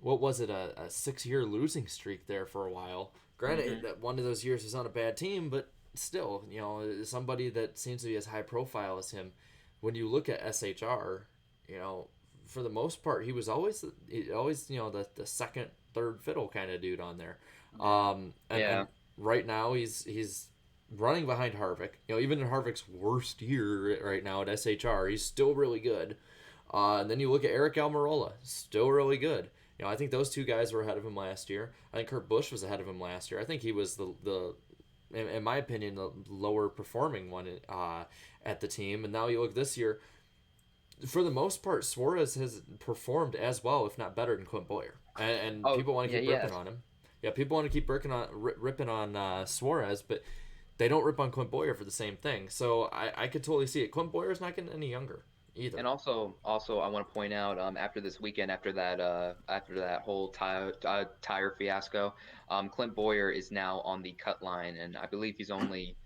what was it, a 6-year losing streak there for a while. Granted, that one of those years was on a bad team, but still, you know, somebody that seems to be as high profile as him. When you look at SHR, you know, for the most part, he was always you know, the second, third fiddle kind of dude on there. And right now he's running behind Harvick. You know, even in Harvick's worst year right now at SHR, he's still really good. And then you look at Eric Almirola, still really good. You know, I think those two guys were ahead of him last year. I think Kurt Busch was ahead of him last year. I think he was the in my opinion, the lower performing one at the team. And now you look this year, for the most part, Suarez has performed as well, if not better, than Clint Boyer. And people want to keep ripping on him. Yeah, people want to keep ripping on Suarez, but they don't rip on Clint Boyer for the same thing. So I could totally see it. Clint Boyer's not getting any younger either. And also, I want to point out, after this weekend, after that whole tire fiasco, Clint Boyer is now on the cut line, and I believe he's only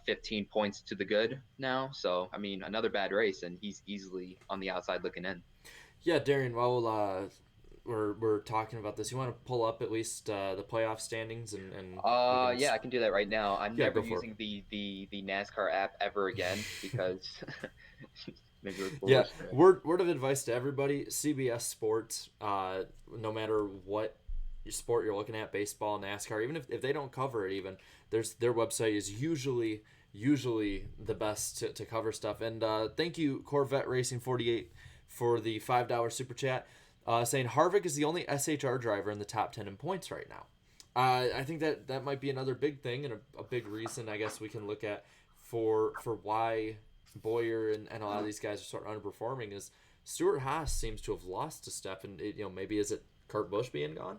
15 points to the good now. So I mean, another bad race, and he's easily on the outside looking in. Yeah, Darian. While we're talking about this, you want to pull up at least the playoff standings and yeah, I can do that right now. I'm never using the NASCAR app ever again because. Yeah, word of advice to everybody: CBS Sports. No matter what sport you're looking at, baseball, NASCAR, even if they don't cover it, even their website is usually the best to cover stuff. And thank you, Corvette Racing 48, for the $5 super chat, saying Harvick is the only SHR driver in the top 10 in points right now. I think that might be another big thing and a big reason I guess we can look at for why Boyer and a lot of these guys are sort of underperforming is Stewart Haas seems to have lost a step, and you know, maybe is it Kurt Busch being gone,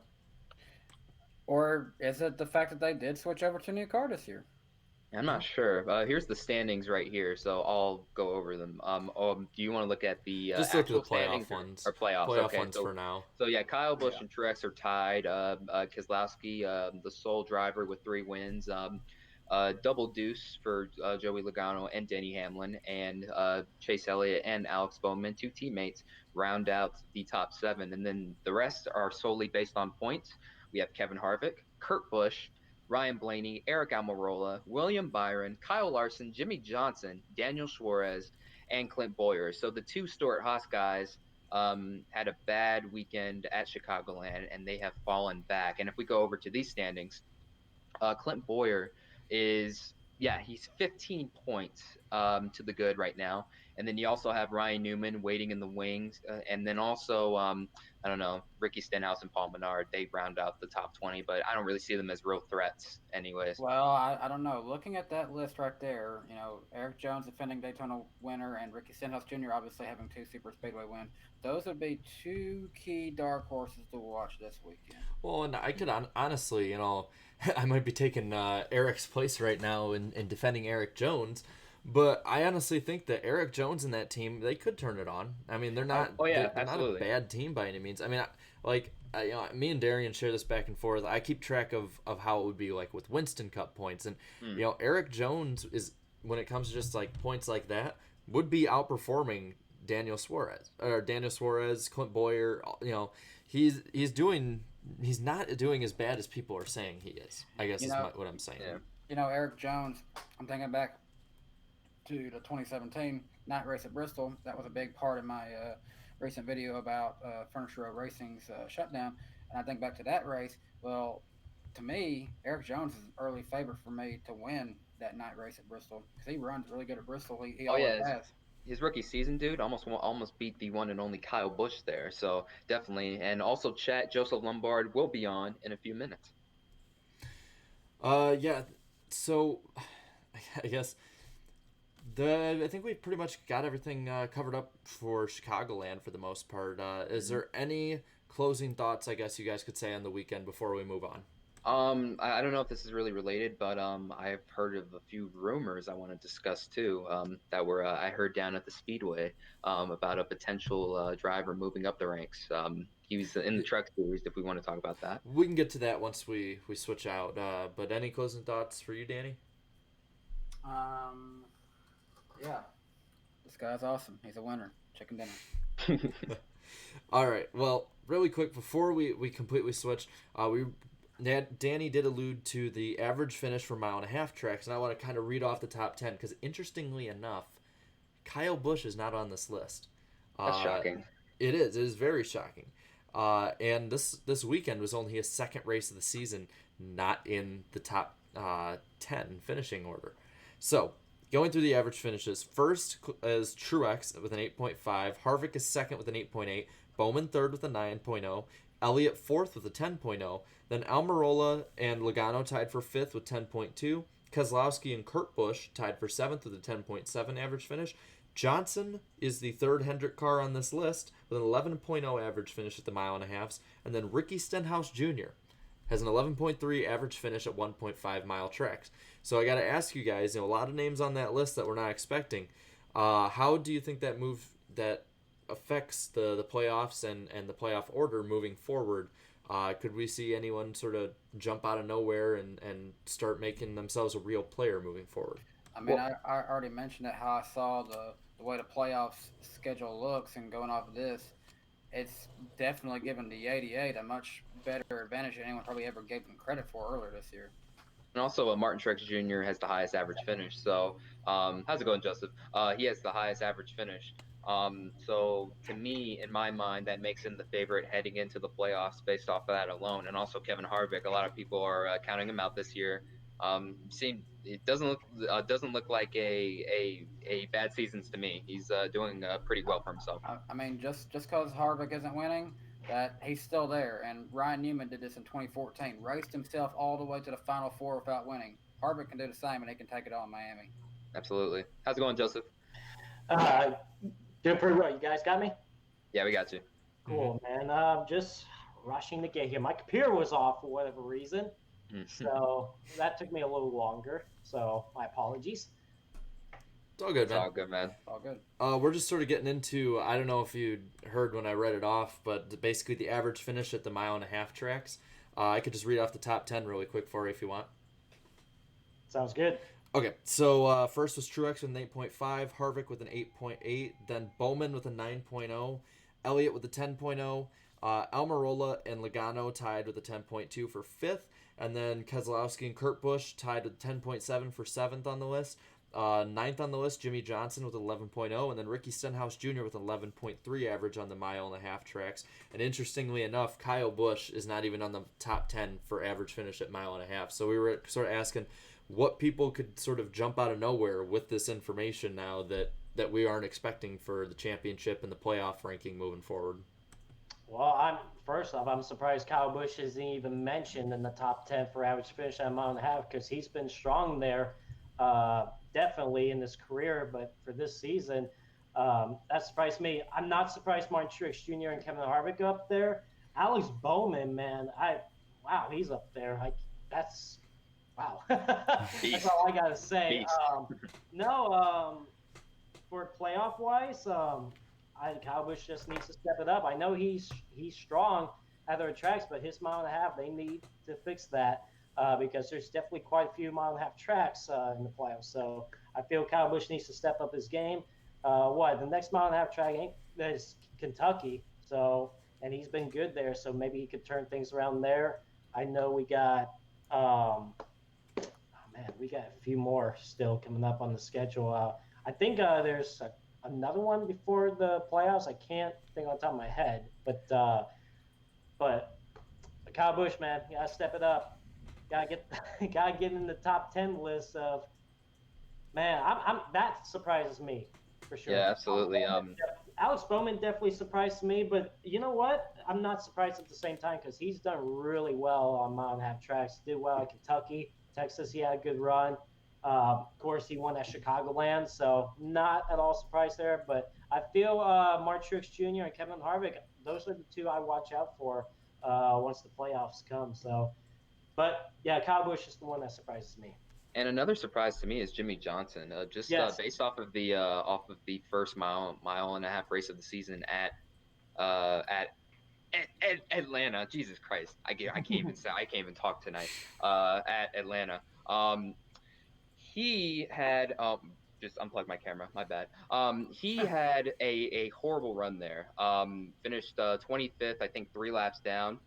or is it the fact that they did switch over to a new car this year? I'm not sure. Here's the standings right here, so I'll go over them. Do you want to look at the just look at the playoff ones or playoffs? Playoff ones for now. So yeah, Kyle Busch and Truex are tied. Keselowski, the sole driver with 3 wins. Double deuce for Joey Logano and Denny Hamlin, and Chase Elliott and Alex Bowman, 2 teammates, round out the top 7. And then the rest are solely based on points. We have Kevin Harvick, Kurt Busch, Ryan Blaney, Eric Almirola, William Byron, Kyle Larson, Jimmy Johnson, Daniel Suarez, and Clint Boyer. So the 2 Stewart Haas guys had a bad weekend at Chicagoland, and they have fallen back. And if we go over to these standings, Clint Boyer is he's 15 points to the good right now. And then you also have Ryan Newman waiting in the wings, and then also I don't know, Ricky Stenhouse and Paul Menard, they round out the top 20, but I don't really see them as real threats anyways. Well, I don't know, looking at that list right there, you know, Eric Jones, defending Daytona winner, and Ricky Stenhouse Jr. obviously having 2 super speedway wins, those would be 2 key dark horses to watch this weekend. Well, and I could honestly, you know, I might be taking Eric's place right now in defending Eric Jones, but I honestly think that Eric Jones and that team, they could turn it on. I mean, they're not they're not a bad team by any means. I mean, you know, me and Darian share this back and forth. I keep track of how it would be like with Winston Cup points, and you know, Eric Jones is, when it comes to just like points like that, would be outperforming Daniel Suarez, Clint Boyer. You know, he's not doing as bad as people are saying he is, I guess what I'm saying. Yeah. You know, Eric Jones, I'm thinking back to the 2017 night race at Bristol. That was a big part of my recent video about Furniture Row Racing's shutdown. And I think back to that race. Well, to me, Eric Jones is an early favorite for me to win that night race at Bristol because he runs really good at Bristol. He always has. His rookie season, dude, almost beat the one and only Kyle Busch there. So definitely, and also Joseph Lombard will be on in a few minutes. Yeah. So, I guess I think we pretty much got everything covered up for Chicagoland for the most part. Is there any closing thoughts, I guess you guys could say, on the weekend before we move on? I don't know if this is really related, but I've heard of a few rumors I want to discuss too. That were I heard down at the Speedway about a potential driver moving up the ranks. He was in the Truck Series. If we want to talk about that, we can get to that once we switch out. But any closing thoughts for you, Danny? Yeah, this guy's awesome. He's a winner. Chicken dinner. All right. Well, really quick before we completely switch, Danny did allude to the average finish for mile and a half tracks, and I want to kind of read off the top 10 because, interestingly enough, Kyle Busch is not on this list. That's shocking. It is. It is very shocking. And this weekend was only his second race of the season, not in the top 10 finishing order. So, going through the average finishes, first is Truex with an 8.5. Harvick is second with an 8.8. Bowman third with a 9.0. Elliott fourth with a 10.0. Then Almirola and Logano tied for fifth with 10.2. Keselowski and Kurt Busch tied for seventh with a 10.7 average finish. Johnson is the third Hendrick car on this list with an 11.0 average finish at the mile and a half. And then Ricky Stenhouse Jr. has an 11.3 average finish at 1.5 mile tracks. So I got to ask you guys, a lot of names on that list that we're not expecting. How do you think that that affects the playoffs and the playoff order moving forward? Could we see anyone sort of jump out of nowhere and start making themselves a real player moving forward? I mean, I already mentioned it, how I saw the way the playoffs schedule looks, and going off of this, it's definitely given the 88 a much better advantage than anyone probably ever gave them credit for earlier this year. And also, Martin Truex Jr. has the highest average finish. So, how's it going, Joseph? He has the highest average finish. So to me, in my mind, that makes him the favorite heading into the playoffs based off of that alone. And also Kevin Harvick, a lot of people are counting him out this year. It doesn't look like a bad season to me. He's doing pretty well for himself. I mean, just because Harvick isn't winning, that he's still there. And Ryan Newman did this in 2014, raced himself all the way to the Final Four without winning. Harvick can do the same, and he can take it all in Miami. Absolutely. How's it going, Joseph? Doing pretty well. You guys got me? Yeah, we got you. Cool, man. Just rushing to get here. My computer was off for whatever reason, so that took me a little longer. So my apologies. It's all good, man. It's all good, man. All good. We're just sort of getting into, I don't know if you heard when I read it off, but basically the average finish at the mile and a half tracks. I could just read off the top 10 really quick for you if you want. Sounds good. Okay, so first was Truex with an 8.5, Harvick with an 8.8, then Bowman with a 9.0, Elliott with a 10.0, Almirola and Logano tied with a 10.2 for fifth, and then Keselowski and Kurt Busch tied with 10.7 for seventh on the list. Ninth on the list, Jimmy Johnson with 11.0, and then Ricky Stenhouse Jr. with 11.3 average on the mile and a half tracks. And interestingly enough, Kyle Busch is not even on the top 10 for average finish at mile and a half. So we were sort of asking what people could sort of jump out of nowhere with this information now that we aren't expecting for the championship and the playoff ranking moving forward. Well, I'm surprised Kyle Busch isn't even mentioned in the top 10 for average finish at a mile and a half, because he's been strong there. Definitely in his career, but for this season, that surprised me. I'm not surprised Martin Truex Jr. and Kevin Harvick up there. Alex Bowman, man, wow, he's up there. Wow. That's all I gotta say. For playoff wise, Kyle Busch just needs to step it up. I know he's strong at their tracks, but his mile and a half, they need to fix that. Because there's definitely quite a few mile and a half tracks in the playoffs. So I feel Kyle Busch needs to step up his game. The next mile and a half track is Kentucky. And he's been good there. So maybe he could turn things around there. I know we got, we got a few more still coming up on the schedule. I think there's another one before the playoffs. I can't think on top of my head, but Kyle Busch, man, you gotta step it up. Gotta get in the top 10 list of, man. That surprises me for sure. Yeah, absolutely. Alex Bowman definitely surprised me, but you know what? I'm not surprised at the same time, because he's done really well on mile and a half tracks. Did well at Kentucky, Texas. He had a good run. Of course, he won at Chicagoland, so not at all surprised there. But I feel Mark Truex Jr. and Kevin Harvick, those are the two I watch out for once the playoffs come. So, but yeah, Kyle Busch is the one that surprises me. And another surprise to me is Jimmy Johnson. Yes. Based off of the first mile and a half race of the season at Atlanta. Jesus Christ, I can't even say, I can't even talk tonight. At Atlanta, he had just unplugged my camera. My bad. He had a horrible run there. Finished 25th, I think, 3 laps down.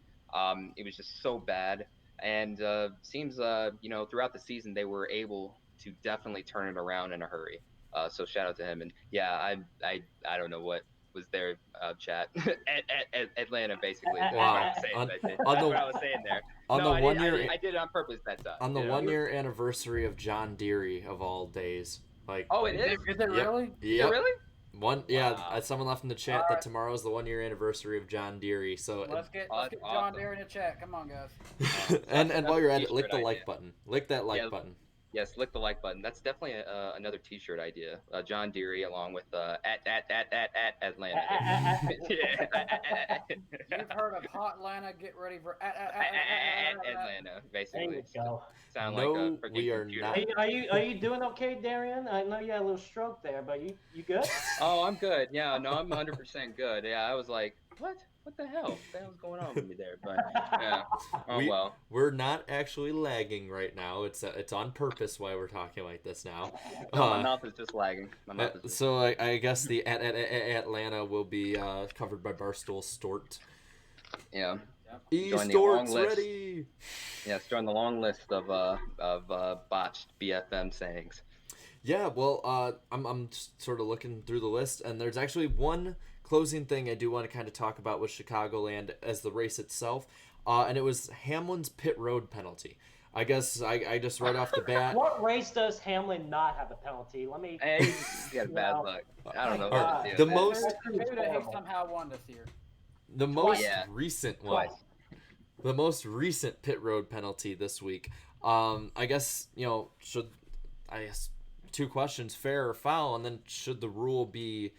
It was just so bad. And seems throughout the season they were able to definitely turn it around in a hurry. So shout out to him. And yeah, I don't know what was their chat at Atlanta, basically. Wow. That's what I was saying there. I did it on purpose that time. On the 1 year anniversary of John Deere of all days. Like, oh, it is? Is it really? Yeah. Really? Wow. Someone left in the chat that tomorrow is the 1 year anniversary of John Deere. So let's get awesome. John Deere in the chat. Come on, guys. and while you're at it, lick the like button. Lick that like button. Yes, lick the like button. That's definitely another T-shirt idea. John Deere along with at Atlanta. You've heard of Hot Atlanta. Get ready for Atlanta. Basically. There you go. Sound No, like a freaking we are computer. not. Are you doing okay, Darian? I know you had a little stroke there, but you good? Oh, I'm good. Yeah, no, I'm 100% good. Yeah, I was like, what? What the hell? What the hell's going on with me there? But yeah. Oh well. We're not actually lagging right now. It's on purpose why we're talking like this now. No, my mouth is just lagging. So I guess the Atlanta will be covered by Barstool Stort. Yeah. Stort's ready. Yes, join the long list of botched BFM sayings. Yeah, well, I'm just sort of looking through the list, and there's actually one closing thing I do want to kind of talk about with Chicagoland as the race itself, and it was Hamlin's pit road penalty. I guess I just right off the bat. What race does Hamlin not have a penalty? Let me. Hey, he's got bad luck. I don't know what to do. The most. He somehow won this year. The most recent one. The most recent pit road penalty this week. I guess two questions: fair or foul, and then should the rule be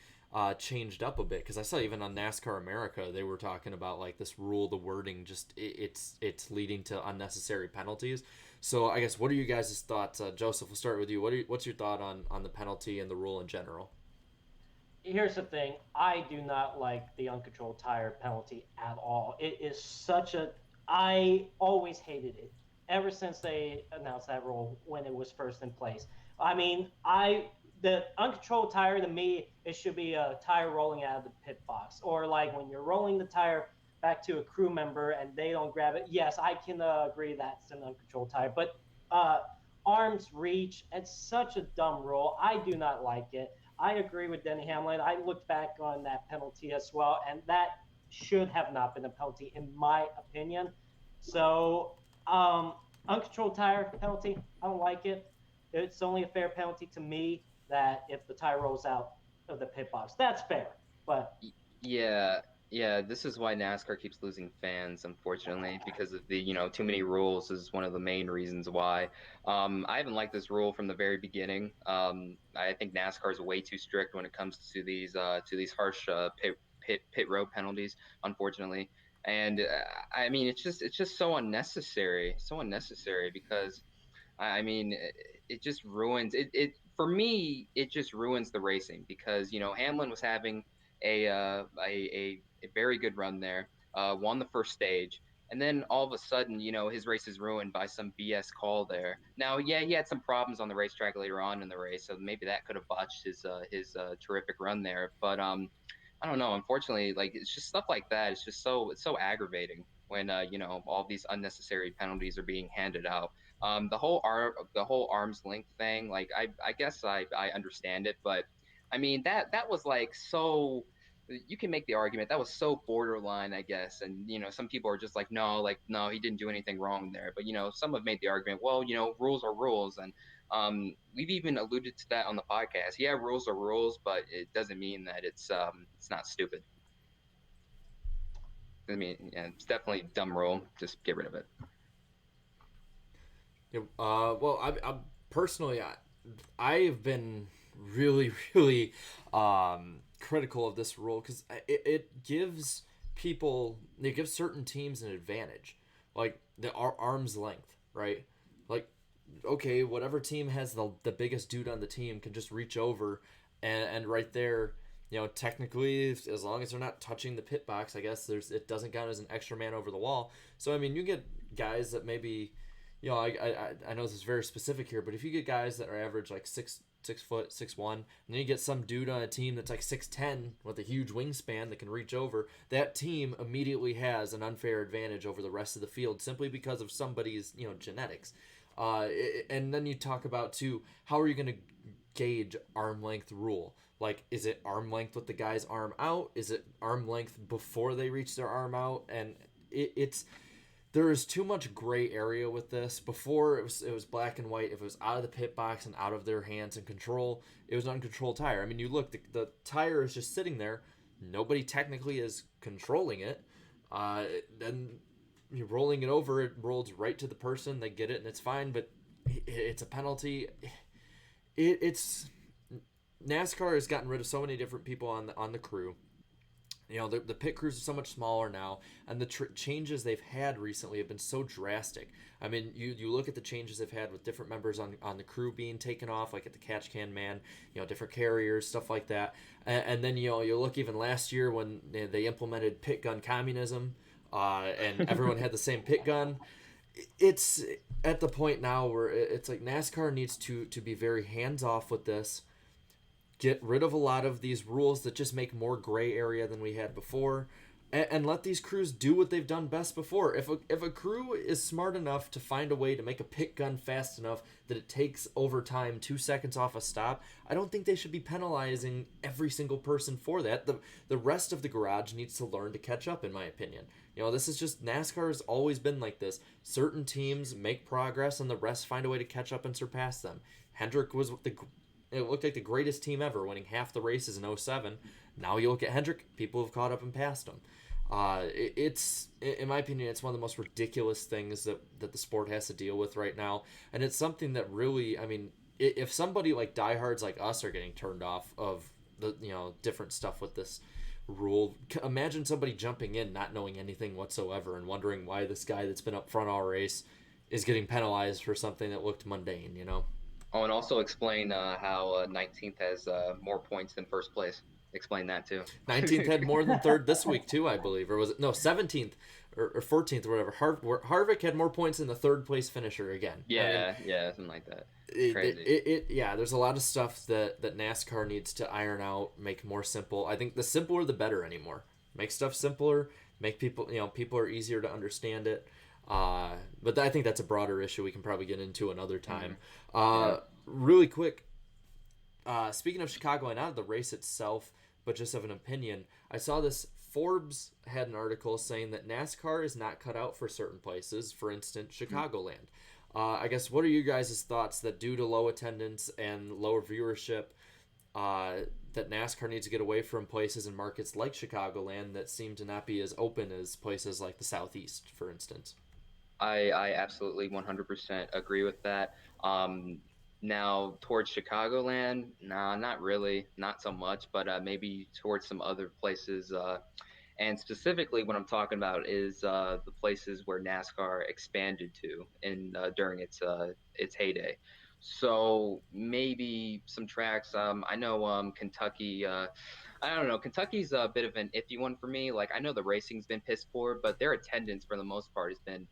changed up a bit? Because I saw even on NASCAR America they were talking about like this rule, the wording just it's leading to unnecessary penalties. So I guess what are you guys' thoughts? Joseph, we'll start with you. What's your thought on the penalty and the rule in general? Here's the thing: I do not like the uncontrolled tire penalty at all. It is I always hated it ever since they announced that rule when it was first in place. I mean, the uncontrolled tire, to me, it should be a tire rolling out of the pit box. Or like when you're rolling the tire back to a crew member and they don't grab it. Yes, I can agree that's an uncontrolled tire. But arms reach, it's such a dumb rule. I do not like it. I agree with Denny Hamlin. I looked back on that penalty as well, and that should have not been a penalty, in my opinion. So, uncontrolled tire penalty, I don't like it. It's only a fair penalty to me that if the tire rolls out of the pit box, that's fair. But yeah, this is why NASCAR keeps losing fans, unfortunately, because of the too many rules is one of the main reasons why. I haven't liked this rule from the very beginning. I think NASCAR is way too strict when it comes to these harsh pit road penalties, unfortunately. And I mean, it's just so unnecessary because I mean, it just ruins it. For me, it just ruins the racing because Hamlin was having a very good run there, won the first stage, and then all of a sudden, his race is ruined by some BS call there. Now, yeah, he had some problems on the racetrack later on in the race, so maybe that could have botched his terrific run there. But I don't know. Unfortunately, like it's just stuff like that. It's just it's so aggravating when all these unnecessary penalties are being handed out. The whole arm's length thing, like I guess I understand it, but I mean that was like so. You can make the argument that was so borderline, I guess, and some people are just like no, he didn't do anything wrong there, but some have made the argument, well, rules are rules, and we've even alluded to that on the podcast. Yeah, rules are rules, but it doesn't mean that it's not stupid. I mean, yeah, it's definitely a dumb rule. Just get rid of it. Yeah, well, personally, I've been really, really critical of this rule because it gives certain teams an advantage, like the arm's length, right? Like, okay, whatever team has the biggest dude on the team can just reach over, and right there, technically, as long as they're not touching the pit box, I guess it doesn't count as an extra man over the wall. So I mean, you get guys that maybe, I know this is very specific here, but if you get guys that are average like 6'6", 6'1", and then you get some dude on a team that's like 6'10" with a huge wingspan that can reach over, that team immediately has an unfair advantage over the rest of the field simply because of somebody's genetics. And then you talk about too, how are you going to gauge arm length rule? Like, is it arm length with the guy's arm out? Is it arm length before they reach their arm out? And there is too much gray area with this. Before, it was black and white. If it was out of the pit box and out of their hands and control, it was an uncontrolled tire. I mean, you look, the tire is just sitting there. Nobody technically is controlling it. Then you're rolling it over, it rolls right to the person. They get it, and it's fine, but it's a penalty. It's NASCAR has gotten rid of so many different people on the crew. The pit crews are so much smaller now, and the changes they've had recently have been so drastic. I mean, you look at the changes they've had with different members on the crew being taken off, like at the catch can man, different carriers, stuff like that. And then you look even last year when they implemented pit gun communism, and everyone had the same pit gun. It's at the point now where it's like NASCAR needs to be very hands off with this. Get rid of a lot of these rules that just make more gray area than we had before, and let these crews do what they've done best before. If a crew is smart enough to find a way to make a pit gun fast enough that it takes over time 2 seconds off a stop, I don't think they should be penalizing every single person for that. The rest of the garage needs to learn to catch up, in my opinion. This is just, NASCAR has always been like this. Certain teams make progress and the rest find a way to catch up and surpass them. Hendrick was it looked like the greatest team ever, winning half the races in 2007. Now you look at Hendrick, people have caught up and passed him. It's, in my opinion, it's one of the most ridiculous things that the sport has to deal with right now. And it's something that really, I mean, if somebody like diehards like us are getting turned off of the different stuff with this rule, imagine somebody jumping in not knowing anything whatsoever and wondering why this guy that's been up front all race is getting penalized for something that looked mundane. Oh, and also explain how 19th has more points than first place. Explain that too. 19th had more than third this week too, I believe, or was it 17th or 14th or whatever. Harvick had more points than the third place finisher again. Yeah, something like that. Crazy. There's a lot of stuff that NASCAR needs to iron out, make more simple. I think the simpler the better anymore. Make stuff simpler, make people are easier to understand it. But I think that's a broader issue we can probably get into another time. Really quick, speaking of Chicagoland, not of the race itself, but just of an opinion, I saw this. Forbes had an article saying that NASCAR is not cut out for certain places, for instance, Chicagoland. I guess, what are you guys' thoughts that due to low attendance and lower viewership, that NASCAR needs to get away from places and markets like Chicagoland that seem to not be as open as places like the Southeast, for instance? I absolutely 100% agree with that. Now, towards Chicagoland, nah, not really, not so much, but maybe towards some other places. And specifically, what I'm talking about is the places where NASCAR expanded to during its heyday. So maybe some tracks. I know Kentucky. I don't know. Kentucky's a bit of an iffy one for me. Like, I know the racing's been piss poor, but their attendance for the most part has been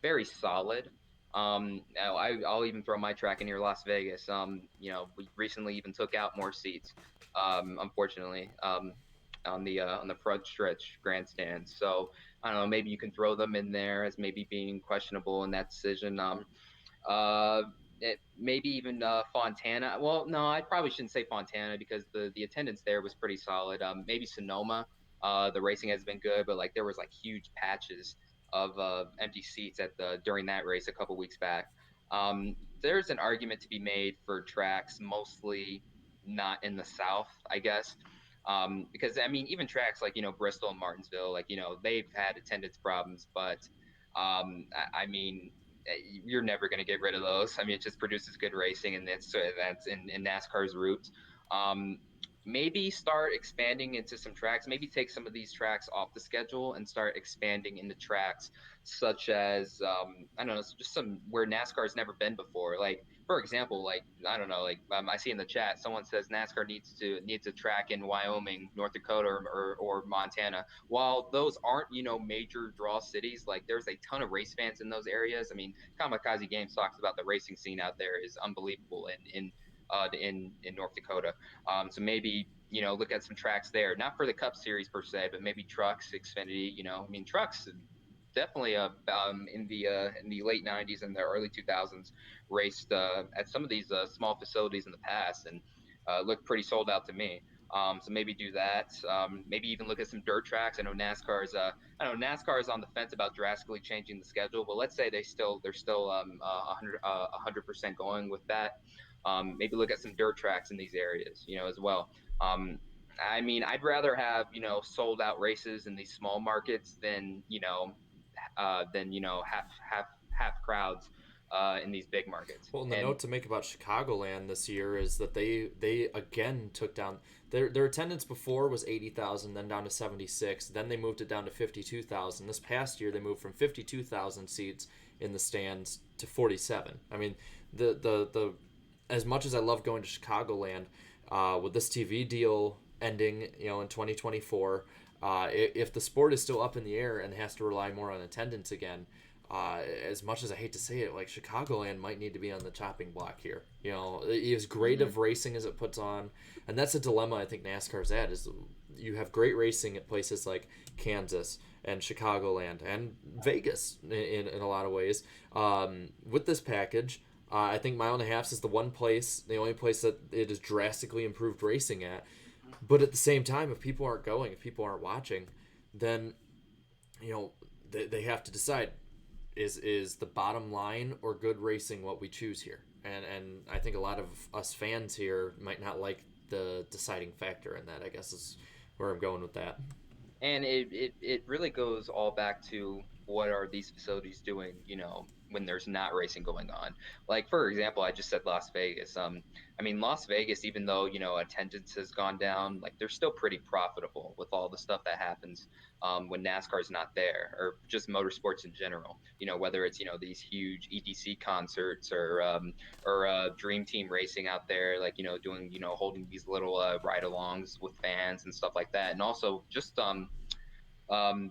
very solid. I'll even throw my track in here, Las Vegas. We recently even took out more seats, unfortunately, on the front stretch grandstand. So I don't know, maybe you can throw them in there as maybe being questionable in that decision. Maybe even Fontana. Well, no, I probably shouldn't say Fontana because the attendance there was pretty solid. Maybe Sonoma. The racing has been good, but like there was like huge patches of empty seats during that race a couple weeks back. There's an argument to be made for tracks mostly not in the South, I guess, because I mean even tracks like Bristol and Martinsville, like they've had attendance problems, but I mean you're never going to get rid of those. I mean, it just produces good racing, and that's in NASCAR's roots. Maybe start expanding into some tracks, maybe take some of these tracks off the schedule and start expanding into tracks such as, I don't know, just some where NASCAR's never been before. Like, for example, like, I don't know, like I see in the chat, someone says NASCAR needs a track in Wyoming, North Dakota, or Montana. While those aren't, major draw cities, like there's a ton of race fans in those areas. I mean, Kamikaze Games talks about the racing scene out there is unbelievable in North Dakota. So maybe, look at some tracks there, not for the Cup Series per se, but maybe trucks, Xfinity, I mean, trucks definitely in the late 90s and the early 2000s raced at some of these small facilities in the past and looked pretty sold out to me. So maybe do that. Maybe even look at some dirt tracks. I know NASCAR is on the fence about drastically changing the schedule, but let's say they're still 100% going with that. Maybe look at some dirt tracks in these areas, as well. I mean, I'd rather have, sold out races in these small markets than half crowds in these big markets. Well, and the note to make about Chicagoland this year is that they again took down their attendance before was 80,000, then down to 76, then they moved it down to 52,000. This past year they moved from 52,000 seats in the stands to 47. I mean, the as much as I love going to Chicagoland, with this TV deal ending, in 2024, if the sport is still up in the air and has to rely more on attendance again, as much as I hate to say it, like Chicagoland might need to be on the chopping block here. As great of racing as it puts on, and that's a dilemma I think NASCAR's at, is you have great racing at places like Kansas and Chicagoland and Vegas in a lot of ways. With this package, I think Mile and a Half is the only place that it is drastically improved racing at. But at the same time, if people aren't going, if people aren't watching, then, they have to decide, is the bottom line or good racing what we choose here? And I think a lot of us fans here might not like the deciding factor in that, I guess, is where I'm going with that. And it really goes all back to what are these facilities doing, when there's not racing going on. Like, for example, I just said Las Vegas. I mean, Las Vegas, even though, attendance has gone down, like they're still pretty profitable with all the stuff that happens when NASCAR's not there, or just motorsports in general, whether it's, these huge EDC concerts or Dream Team racing out there, like, doing, holding these little ride-alongs with fans and stuff like that. And also just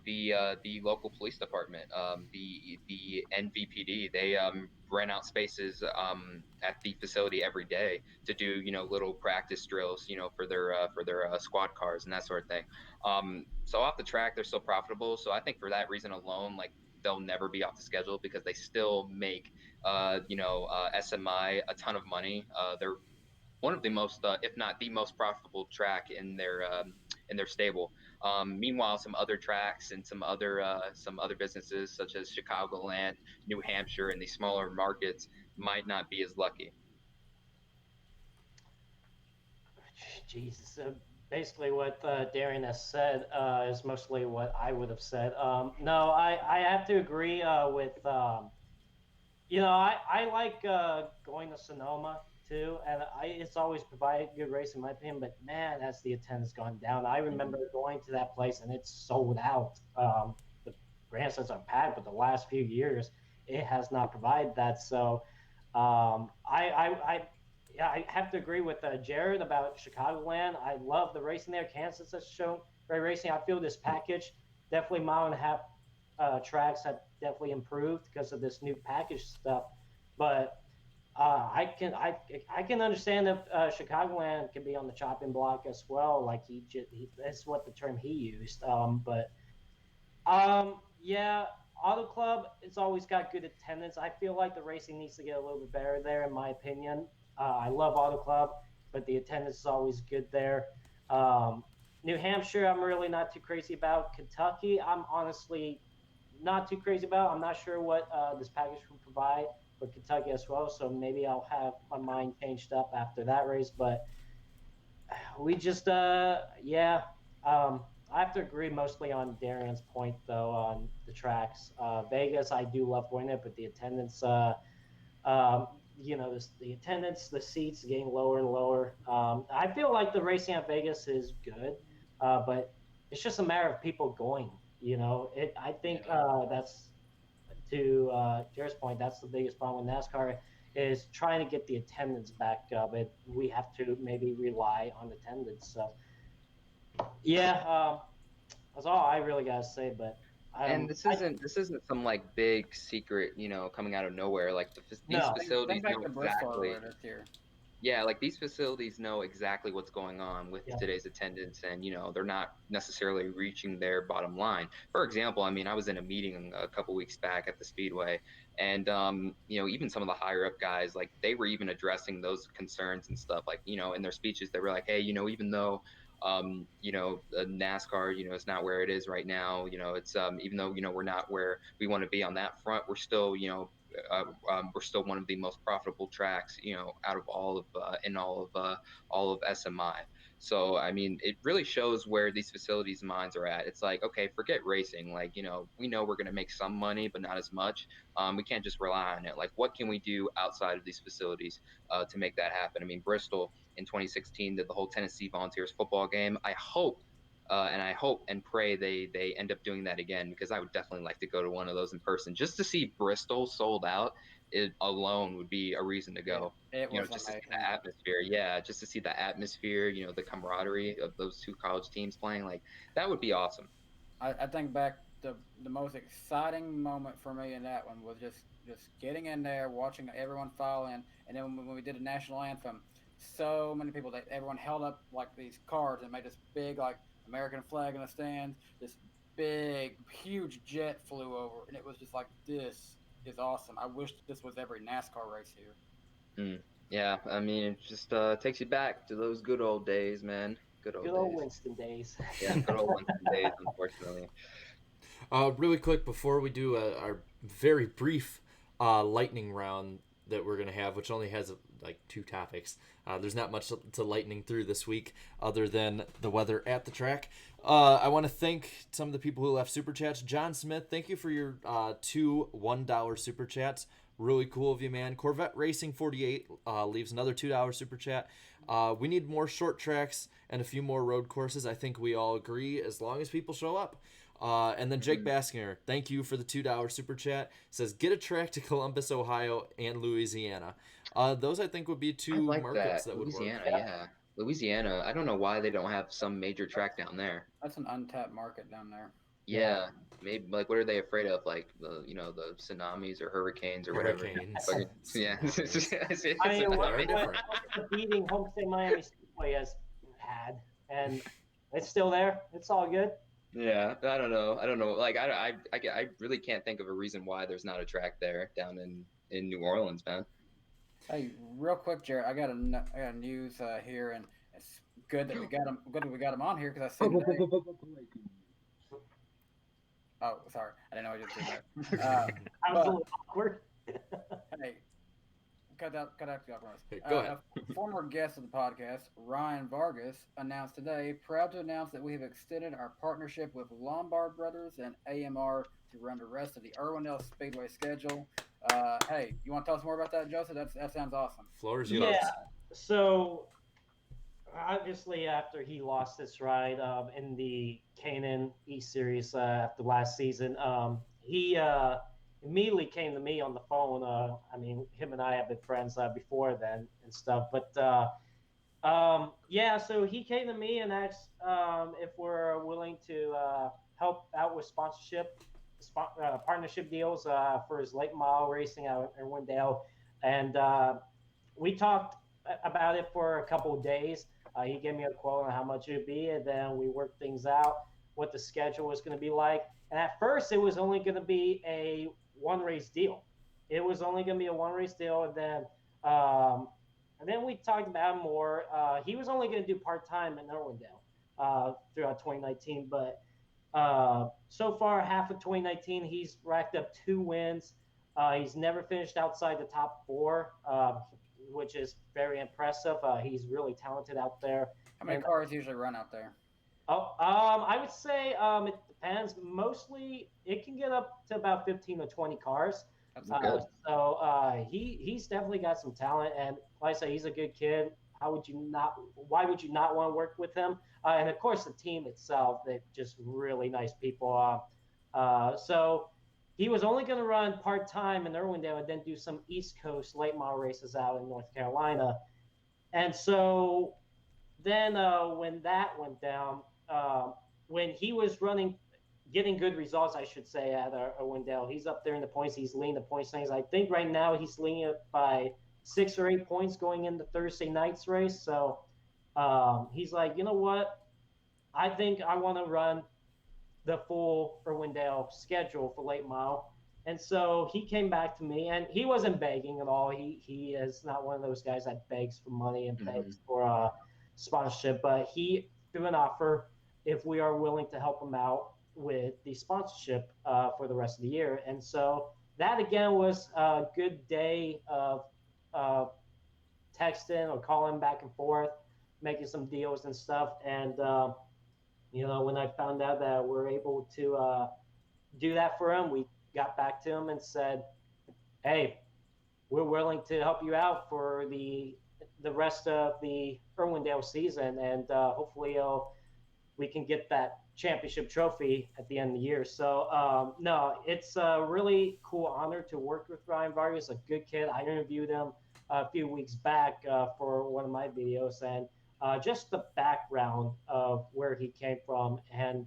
the local police department, the NVPD, they rent out spaces at the facility every day to do little practice drills for their squad cars and that sort of thing. So off the track they're still profitable. So I think for that reason alone, like they'll never be off the schedule because they still make SMI a ton of money. They're one of the most, if not the most profitable track in their stable. Meanwhile, some other tracks and some other businesses such as Chicagoland, New Hampshire, and these smaller markets might not be as lucky. Jesus. So basically what Darian has said is mostly what I would have said. No, I have to agree with, I like going to Sonoma too, and it's always provided good race in my opinion, but man, as the attendance gone down. I remember going to that place and it's sold out. The grandstands are packed, but the last few years it has not provided that. So I have to agree with Jared about Chicagoland. I love the racing there. Kansas has shown great racing. I feel this package, definitely mile and a half tracks have definitely improved because of this new package stuff, but I can understand if Chicagoland can be on the chopping block as well. Like that's what the term he used. Yeah, Auto Club, it's always got good attendance. I feel like the racing needs to get a little bit better there, in my opinion. I love Auto Club, but the attendance is always good there. New Hampshire, I'm really not too crazy about. Kentucky, I'm honestly not too crazy about. I'm not sure what this package will provide for Kentucky as well, so maybe I'll have my mind changed up after that race. But we just, I I have to agree mostly on Darian's point, though, on the tracks. Vegas, I do love going it, but the attendance, the attendance, the seats getting lower and lower. I feel like the racing at Vegas is good, but it's just a matter of people going. I think that's to Jared's point. That's the biggest problem with NASCAR is trying to get the attendance back up. We have to maybe rely on attendance. So, yeah, that's all I really gotta say. But And this isn't some like big secret, coming out of nowhere. Like these facilities know exactly. Yeah, like these facilities know exactly what's going on with today's attendance, and they're not necessarily reaching their bottom line. For example, I mean, I was in a meeting a couple weeks back at the Speedway, and even some of the higher up guys, like they were even addressing those concerns and stuff. Like in their speeches, they were like, hey, even though NASCAR, is not where it is right now. It's even though we're not where we want to be on that front, we're still we're still one of the most profitable tracks, out of all of SMI. So I mean, it really shows where these facilities' minds are at. It's like, okay, forget racing. Like we know we're gonna make some money, but not as much. We can't just rely on it. Like, what can we do outside of these facilities to make that happen? I mean, Bristol in 2016 did the whole Tennessee Volunteers football game. I hope and pray they end up doing that again, because I would definitely like to go to one of those in person. Just to see Bristol sold out, it alone would be a reason to go. Just to see the atmosphere. Yeah, just to see the atmosphere, the camaraderie of those two college teams playing. Like, that would be awesome. I think back the most exciting moment for me in that one was just getting in there, watching everyone file in, and then when we did a national anthem, so many people, everyone held up like these cards and made this big like American flag in the stands. This big, huge jet flew over, and it was just like, this is awesome. I wish this was every NASCAR race here. Yeah, I mean, it just takes you back to those good old days, man. Good old Winston days. Yeah, good old Winston days, unfortunately. Really quick, before we do our very brief lightning round that we're going to have, which only has like 2 topics. There's not much to lightning through this week other than the weather at the track. I want to thank some of the people who left super chats. John Smith, thank you for your 2 $1 super chats. Really cool of you, man. Corvette Racing 48 leaves another $2 super chat. We need more short tracks and a few more road courses. I think we all agree, as long as people show up. And then Jake Baskinger, thank you for the $2 super chat. Says, get a track to Columbus, Ohio, and Louisiana. Those, I think, would be 2 markets that would work. Louisiana, yeah. Louisiana, I don't know why they don't have some major track down there. That's an untapped market down there. Yeah, maybe, like, what are they afraid of? Like, the tsunamis or hurricanes or whatever. Yeah. I mean, what the beating Homestead Miami Speedway has had, and it's still there. It's all good. Yeah, I don't know. Like, I really can't think of a reason why there's not a track there down in New Orleans, man. Hey, real quick, Jared, I got a news here, and it's good that we got him. Good that we got him on here, because I said. Oh, sorry, I didn't know I just did that. I was a little awkward. Hey, cut out the awkwardness. Hey, go ahead. A former guest of the podcast, Ryan Vargas, announced today, proud to announce that we have extended our partnership with Lombard Brothers and AMR to run the rest of the Irwindale Speedway schedule. Hey, you want to tell us more about that, Joseph? That sounds awesome. Floor is yours. Yeah. So, obviously, after he lost this ride in the K&N E-Series after last season, he immediately came to me on the phone. I mean, him and I have been friends before then and stuff. But, so he came to me and asked if we're willing to help out with partnership deals for his late model racing out in Irwindale. And we talked about it for a couple of days. He gave me a quote on how much it would be, and then we worked things out, what the schedule was going to be like. And at first, it was only going to be a one-race deal. It was only going to be a one-race deal, and then we talked about it more. He was only going to do part-time in Irwindale throughout 2019, but so far, half of 2019, he's racked up 2 wins. He's never finished outside the top 4, which is very impressive. He's really talented out there. How many cars usually run out there? Oh, I would say it depends. Mostly, it can get up to about 15 or 20 cars. That's Okay. He's definitely got some talent, and like I say, he's a good kid. How would you not? Why would you not want to work with him? And of course, the team itself, they're just really nice people. So he was only going to run part time in Irwindale and then do some East Coast late model races out in North Carolina. And so then when that went down, when he was running, getting good results, I should say, at Wendell, he's up there in the points. He's leading the points things. I think right now he's leading it by 6 or 8 points going into Thursday night's race. So he's like, you know what? I think I want to run the full Irwindale schedule for late mile. And so he came back to me, and he wasn't begging at all. He is not one of those guys that begs for money and begs for sponsorship, but he threw an offer if we are willing to help him out with the sponsorship for the rest of the year. And so that again was a good day of texting or calling back and forth, making some deals and stuff. And when I found out that we're able to do that for him, we got back to him and said, "Hey, we're willing to help you out for the rest of the Irwindale season, and hopefully we can get that championship trophy at the end of the year." So no, it's a really cool honor to work with Ryan Vargas, a good kid. I interviewed him a few weeks back for one of my videos, and just the background of where he came from and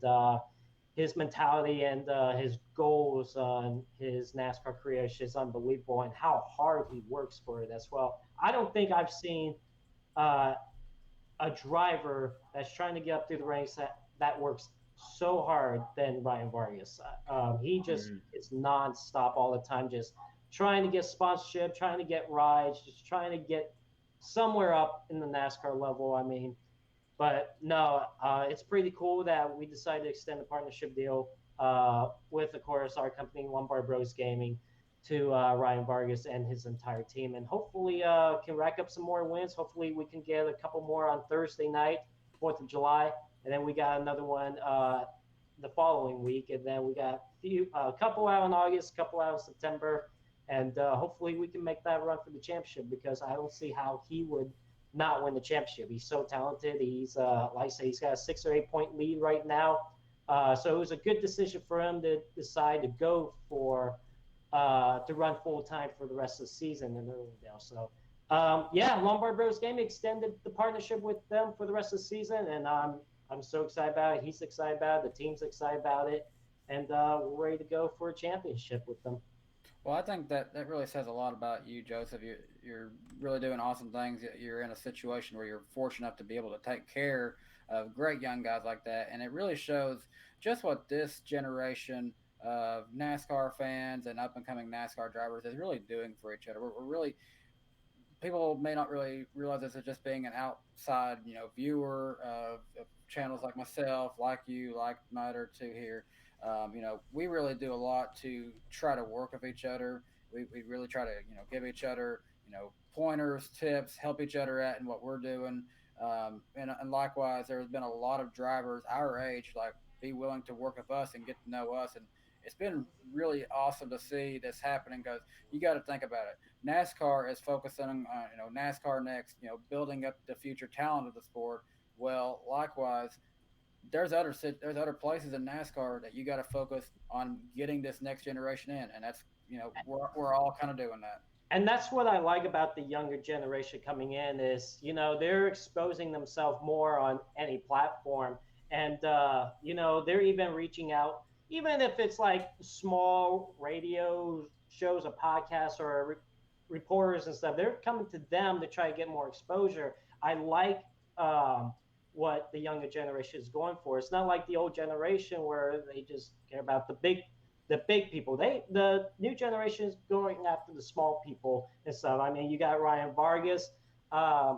his mentality and his goals on his NASCAR career is just unbelievable, and how hard he works for it as well. I don't think I've seen a driver that's trying to get up through the ranks that works so hard than Ryan Vargas. He just is nonstop all the time, just trying to get sponsorship, trying to get rides, just trying to get somewhere up in the NASCAR level. I mean, but no, it's pretty cool that we decided to extend the partnership deal with, of course, our company, Lombard Bros Gaming, to Ryan Vargas and his entire team. And hopefully can rack up some more wins. Hopefully we can get a couple more on Thursday night, 4th of July. And then we got another one the following week. And then we got a couple out in August, a couple out in September. And hopefully we can make that run for the championship, because I don't see how he would not win the championship. He's so talented. He's, like I say, he's got a 6 or 8 point lead right now. So it was a good decision for him to decide to go for to run full time for the rest of the season in Irwindale. So, Lombard Bros Gaming extended the partnership with them for the rest of the season, and I'm so excited about it. He's excited about it. The team's excited about it, and we're ready to go for a championship with them. Well, I think that really says a lot about you, Joseph. You're really doing awesome things. You're in a situation where you're fortunate enough to be able to take care of great young guys like that, and it really shows just what this generation of NASCAR fans and up-and-coming NASCAR drivers is really doing for each other. We're really, people may not really realize this as just being an outside, viewer of channels like myself, like you, like my other two here. We really do a lot to try to work with each other. We really try to, give each other, pointers, tips, help each other out in what we're doing. And likewise, there's been a lot of drivers our age, like, be willing to work with us and get to know us. And it's been really awesome to see this happening, because you got to think about it. NASCAR is focusing on, NASCAR Next, building up the future talent of the sport. Well, likewise, there's other places in NASCAR that you got to focus on getting this next generation in, and that's we're all kind of doing that. And that's what I like about the younger generation coming in is they're exposing themselves more on any platform, and they're even reaching out, even if it's like small radio shows, a podcast, or reporters and stuff. They're coming to them to try to get more exposure. I like what the younger generation is going for. It's not like the old generation where they just care about the big people. The new generation is going after the small people and stuff. I mean, you got Ryan Vargas. I've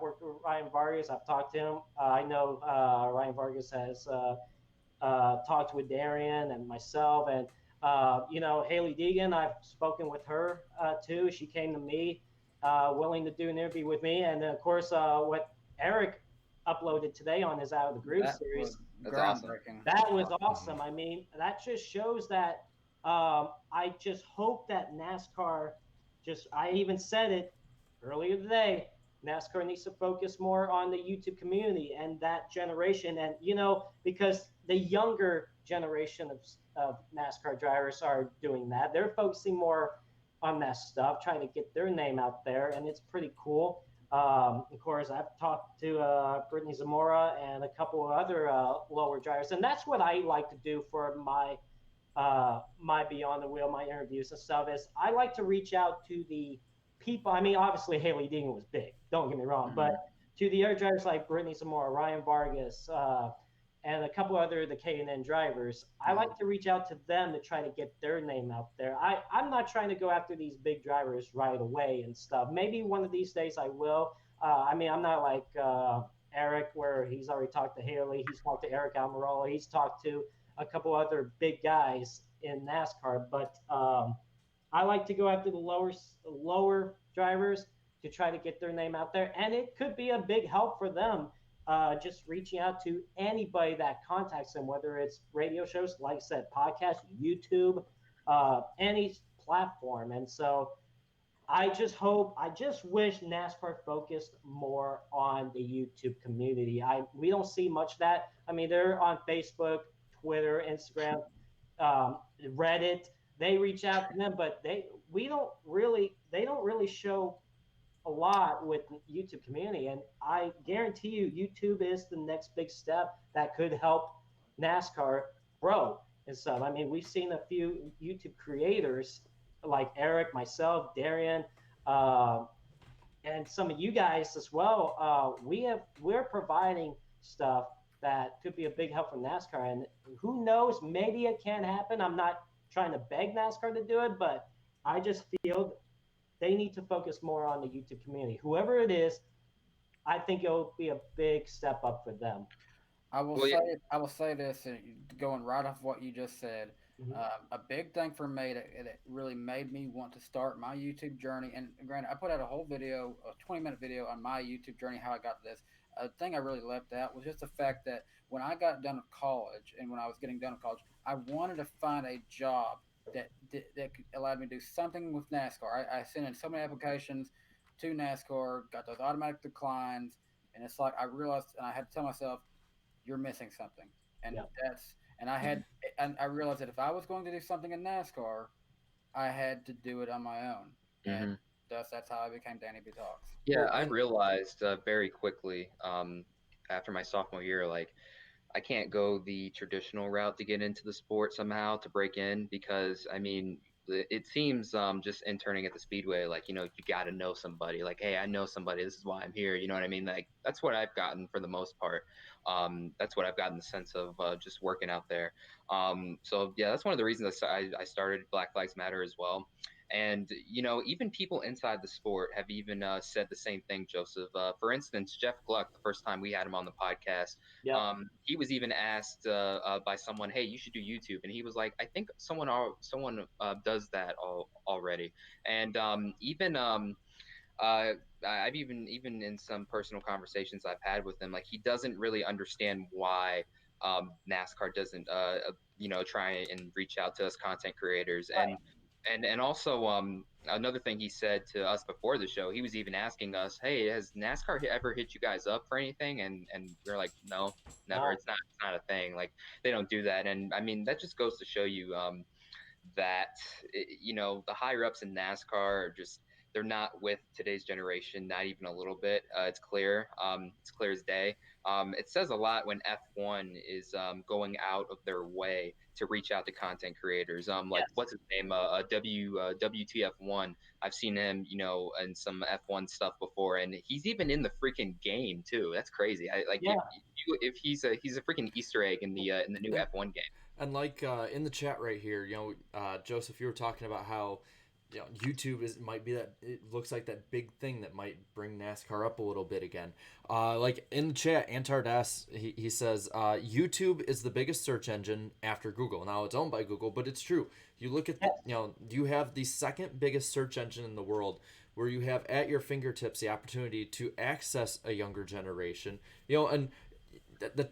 worked with Ryan Vargas. I've talked to him. I know Ryan Vargas has talked with Darian and myself, and Haley Deegan. I've spoken with her too. She came to me, willing to do an interview with me, and then of course what Eric uploaded today on his Out of the Groove series. That's awesome. That was awesome. I mean, that just shows that I just hope that NASCAR I even said it earlier today, NASCAR needs to focus more on the YouTube community and that generation. And, because the younger generation of NASCAR drivers are doing that. They're focusing more on that stuff, trying to get their name out there, and it's pretty cool. Of course, I've talked to Brittany Zamora and a couple of other lower drivers, and that's what I like to do for my Beyond the Wheel, my interviews and stuff. Is I like to reach out to the people. I mean, obviously Haley Deegan was big, don't get me wrong, but to the other drivers like Brittany Zamora, Ryan Vargas, and a couple other the K&N drivers, I like to reach out to them to try to get their name out there. I'm not trying to go after these big drivers right away and stuff. Maybe one of these days I will. I mean, I'm not like Eric, where he's already talked to Haley. He's talked to Eric Almirola. He's talked to a couple other big guys in NASCAR. But I like to go after the lower drivers to try to get their name out there. And it could be a big help for them. Just reaching out to anybody that contacts them, whether it's radio shows, like I said, podcast, YouTube, any platform. And so I just wish NASCAR focused more on the YouTube community. We don't see much of that. I mean, they're on Facebook, Twitter, Instagram, Reddit. They reach out to them, but they don't really show a lot with the YouTube community, and I guarantee you YouTube is the next big step that could help NASCAR grow and stuff. I mean, we've seen a few YouTube creators like Eric, myself, Darian, and some of you guys as well. We're providing stuff that could be a big help for NASCAR, and who knows, maybe it can happen. I'm not trying to beg NASCAR to do it, but I just feel they need to focus more on the YouTube community. Whoever it is, I think it'll be a big step up for them. I will say this, going right off what you just said. A big thing for me that really made me want to start my YouTube journey. And granted, I put out a whole video, a 20-minute video on my YouTube journey, how I got to this. A thing I really left out was just the fact that when I got done with college, and when I was getting done with college, I wanted to find a job that allowed me to do something with NASCAR. I sent in so many applications to NASCAR, got those automatic declines, and it's like I realized, and I had to tell myself, you're missing something. And I realized that if I was going to do something in NASCAR, I had to do it on my own. And that's how I became DannyBTalks. Yeah, I realized very quickly after my sophomore year, like, I can't go the traditional route to get into the sport somehow, to break in, because I mean, it seems just interning at the speedway, like, you got to know somebody, like, hey, I know somebody, this is why I'm here, you know what I mean? Like, that's what I've gotten for the most part. That's what I've gotten the sense of just working out there. So yeah, that's one of the reasons I started Black Flags Matter as well. And, even people inside the sport have even said the same thing, Joseph. For instance, Jeff Gluck, the first time we had him on the podcast, he was even asked by someone, hey, you should do YouTube. And he was like, I think someone does that already. And I've even in some personal conversations I've had with him, like, he doesn't really understand why NASCAR doesn't, try and reach out to us content creators. Right. And also, another thing he said to us before the show, he was even asking us, hey, has NASCAR ever hit you guys up for anything? And we're like, no, never. It's not a thing. Like, they don't do that. And I mean, that just goes to show you that, the higher ups in NASCAR are just, they're not with today's generation, not even a little bit. It's clear. It's clear as day. It says a lot when F1 is going out of their way to reach out to content creators. What's his name? WTF1. I've seen him, in some F1 stuff before, and he's even in the freaking game too. That's crazy. If he's a freaking Easter egg in the new F1 game. And like in the chat right here, Joseph, you were talking about how YouTube might be that, it looks like that big thing that might bring NASCAR up a little bit again. Like in the chat, Antardas, he says, YouTube is the biggest search engine after Google. Now it's owned by Google, but it's true. You look at, you have the second biggest search engine in the world where you have at your fingertips the opportunity to access a younger generation. And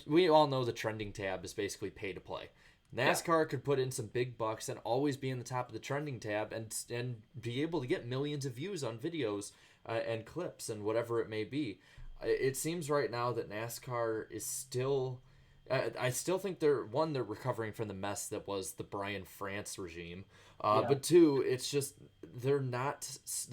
we all know the trending tab is basically pay to play. NASCAR could put in some big bucks and always be in the top of the trending tab and be able to get millions of views on videos and clips and whatever it may be. It seems right now that NASCAR is still... I still think they're recovering from the mess that was the Brian France regime. But two, it's just they're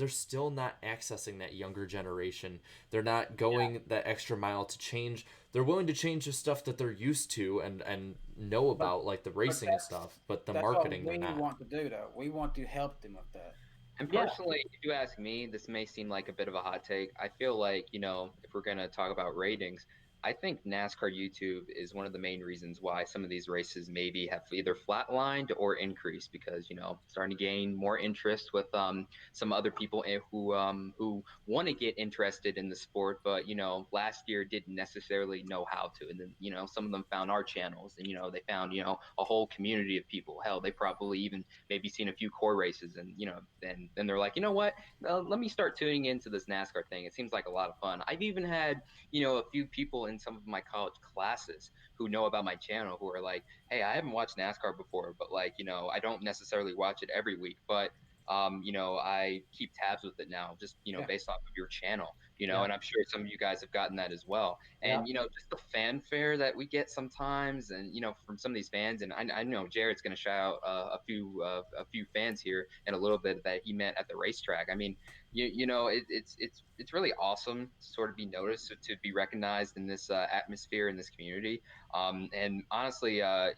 still not accessing that younger generation. They're not going that extra mile to change. They're willing to change the stuff that they're used to and know about, like the racing and stuff, but the marketing they're not. That's what we want to do, though. We want to help them with that. And personally, if you ask me, this may seem like a bit of a hot take. I feel like, if we're going to talk about ratings, I think NASCAR YouTube is one of the main reasons why some of these races maybe have either flatlined or increased, because starting to gain more interest with some other people who want to get interested in the sport, but last year didn't necessarily know how to, and then some of them found our channels, and they found a whole community of people. Hell, they probably even maybe seen a few core races, and then they're like, what, let me start tuning into this NASCAR thing. It seems like a lot of fun. I've even had a few people in some of my college classes who know about my channel who are like, hey, I haven't watched NASCAR before, but I don't necessarily watch it every week, but I keep tabs with it now, just based off of your channel, and I'm sure some of you guys have gotten that as well. And just the fanfare that we get sometimes, and from some of these fans, and I know Jared's going to shout out a few fans here in a little bit that he met at the racetrack. I mean, it's really awesome to sort of be noticed, to be recognized in this atmosphere, in this community. And honestly, I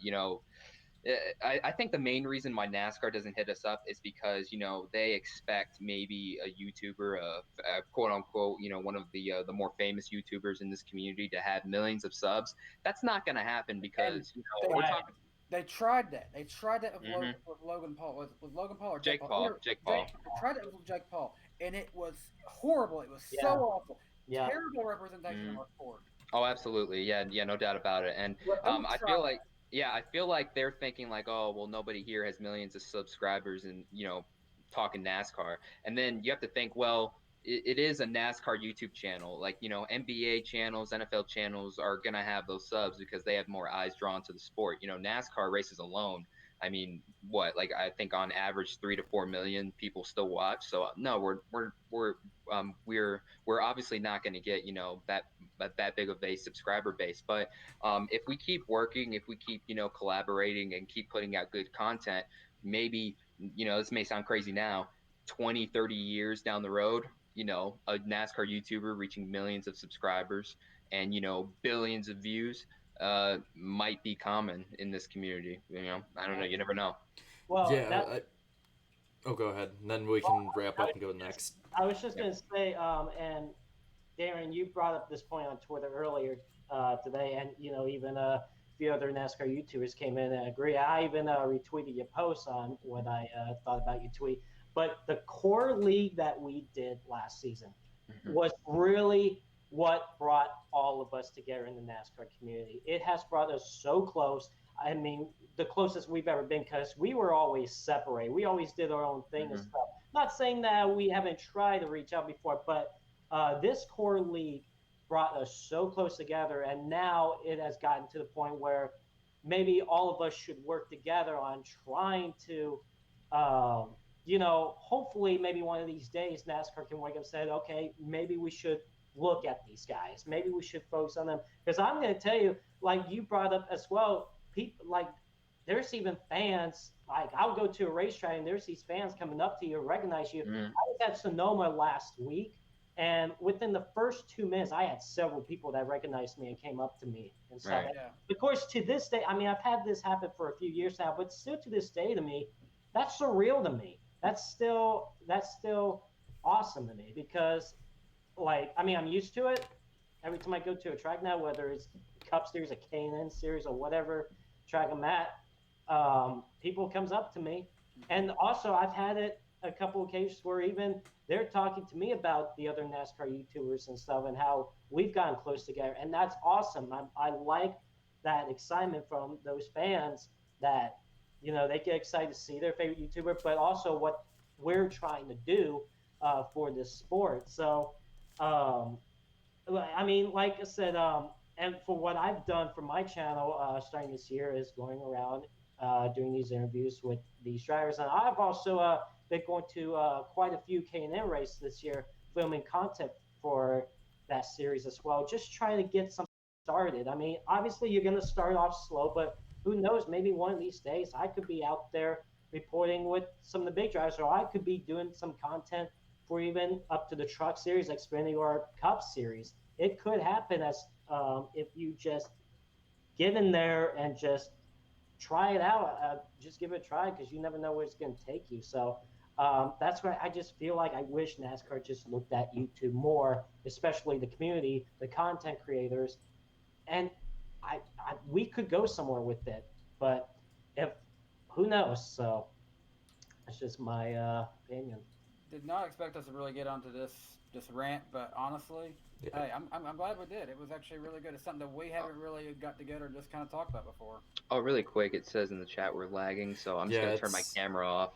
think the main reason why NASCAR doesn't hit us up is because they expect maybe a YouTuber, a quote unquote, one of the more famous YouTubers in this community to have millions of subs. That's not going to happen because we're talking. They tried that. They tried that with Logan Paul. Was Logan Paul or Jake Paul? Jake Paul. They tried it with Jake Paul, and it was horrible. It was so awful. Yeah. Terrible representation of our sport. Oh, absolutely. Yeah, no doubt about it. And I feel like they're thinking like, oh, well, nobody here has millions of subscribers and, talking NASCAR. And then you have to think, well, it is a NASCAR YouTube channel. Like, NBA channels, NFL channels are going to have those subs because they have more eyes drawn to the sport. NASCAR races alone, I mean, I think on average 3 to 4 million people still watch. So no, we're obviously not going to get, that big of a subscriber base. But if we keep working, if we keep, collaborating and keep putting out good content, maybe, this may sound crazy now, 20, 30 years down the road, a NASCAR YouTuber reaching millions of subscribers and, billions of views might be common in this community. I don't know. You never know. Well, yeah. Go ahead. And then we can wrap up and go next. I was just going to say, and Darren, you brought up this point on Twitter earlier today, and, even a few other NASCAR YouTubers came in and agree. I even retweeted your post on what I thought about your tweet. But the core league that we did last season was really what brought all of us together in the NASCAR community. It has brought us so close. I mean, the closest we've ever been, because we were always separated. We always did our own thing and stuff. Not saying that we haven't tried to reach out before, but this core league brought us so close together, and now it has gotten to the point where maybe all of us should work together on trying to hopefully maybe one of these days NASCAR can wake up and say, okay, maybe we should look at these guys. Maybe we should focus on them. Because I'm going to tell you, like you brought up as well, people like there's even fans, like I'll go to a racetrack and there's these fans coming up to you, recognize you. I was at Sonoma last week, and within the first 2 minutes, I had several people that recognized me and came up to me and stuff. Right. Yeah. Of course, to this day, I mean, I've had this happen for a few years now, but still to this day to me, that's surreal to me. That's still awesome to me because, like, I mean, I'm used to it. Every time I go to a track now, whether it's Cup Series, a K&N Series, or whatever track I'm at, people comes up to me. And also, I've had it a couple occasions where even they're talking to me about the other NASCAR YouTubers and stuff and how we've gotten close together. And that's awesome. I like that excitement from those fans that, they get excited to see their favorite YouTuber, but also what we're trying to do for this sport. So, I mean, like I said, and for what I've done for my channel starting this year is going around doing these interviews with these drivers. And I've also been going to quite a few K&N races this year, filming content for that series as well, just trying to get something started. I mean, obviously you're going to start off slow, but who knows, maybe one of these days I could be out there reporting with some of the big drivers, or I could be doing some content for even up to the truck series, Xfinity or Cup series. It could happen as if you just get in there and just try it out. Just give it a try, because you never know where it's going to take you. So that's why I just feel like I wish NASCAR just looked at YouTube more, especially the community, the content creators, and we could go somewhere with it. But who knows? So that's just my opinion. Did not expect us to really get onto this rant, but honestly, hey, I'm glad we did. It was actually really good. It's something that we haven't really got together and just kind of talked about before. Oh, really quick, it says in the chat we're lagging, so I'm just gonna turn my camera off.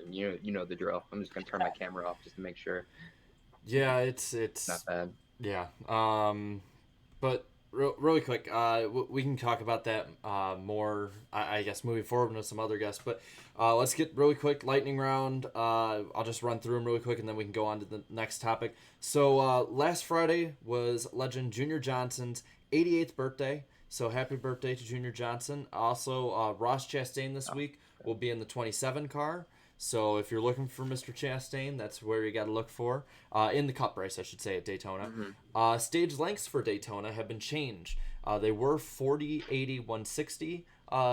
You know the drill. I'm just gonna turn my camera off just to make sure. Yeah, it's not bad. Yeah, but really quick, we can talk about that more, I guess, moving forward with some other guests. But let's get really quick lightning round. I'll just run through them really quick, and then we can go on to the next topic. So last Friday was legend Junior Johnson's 88th birthday. So happy birthday to Junior Johnson. Also, Ross Chastain this week will be in the 27 car. So if you're looking for Mr. Chastain, that's where you got to look for. In the Cup race, I should say, at Daytona. Mm-hmm. Stage lengths for Daytona have been changed. They were 40, 80, 160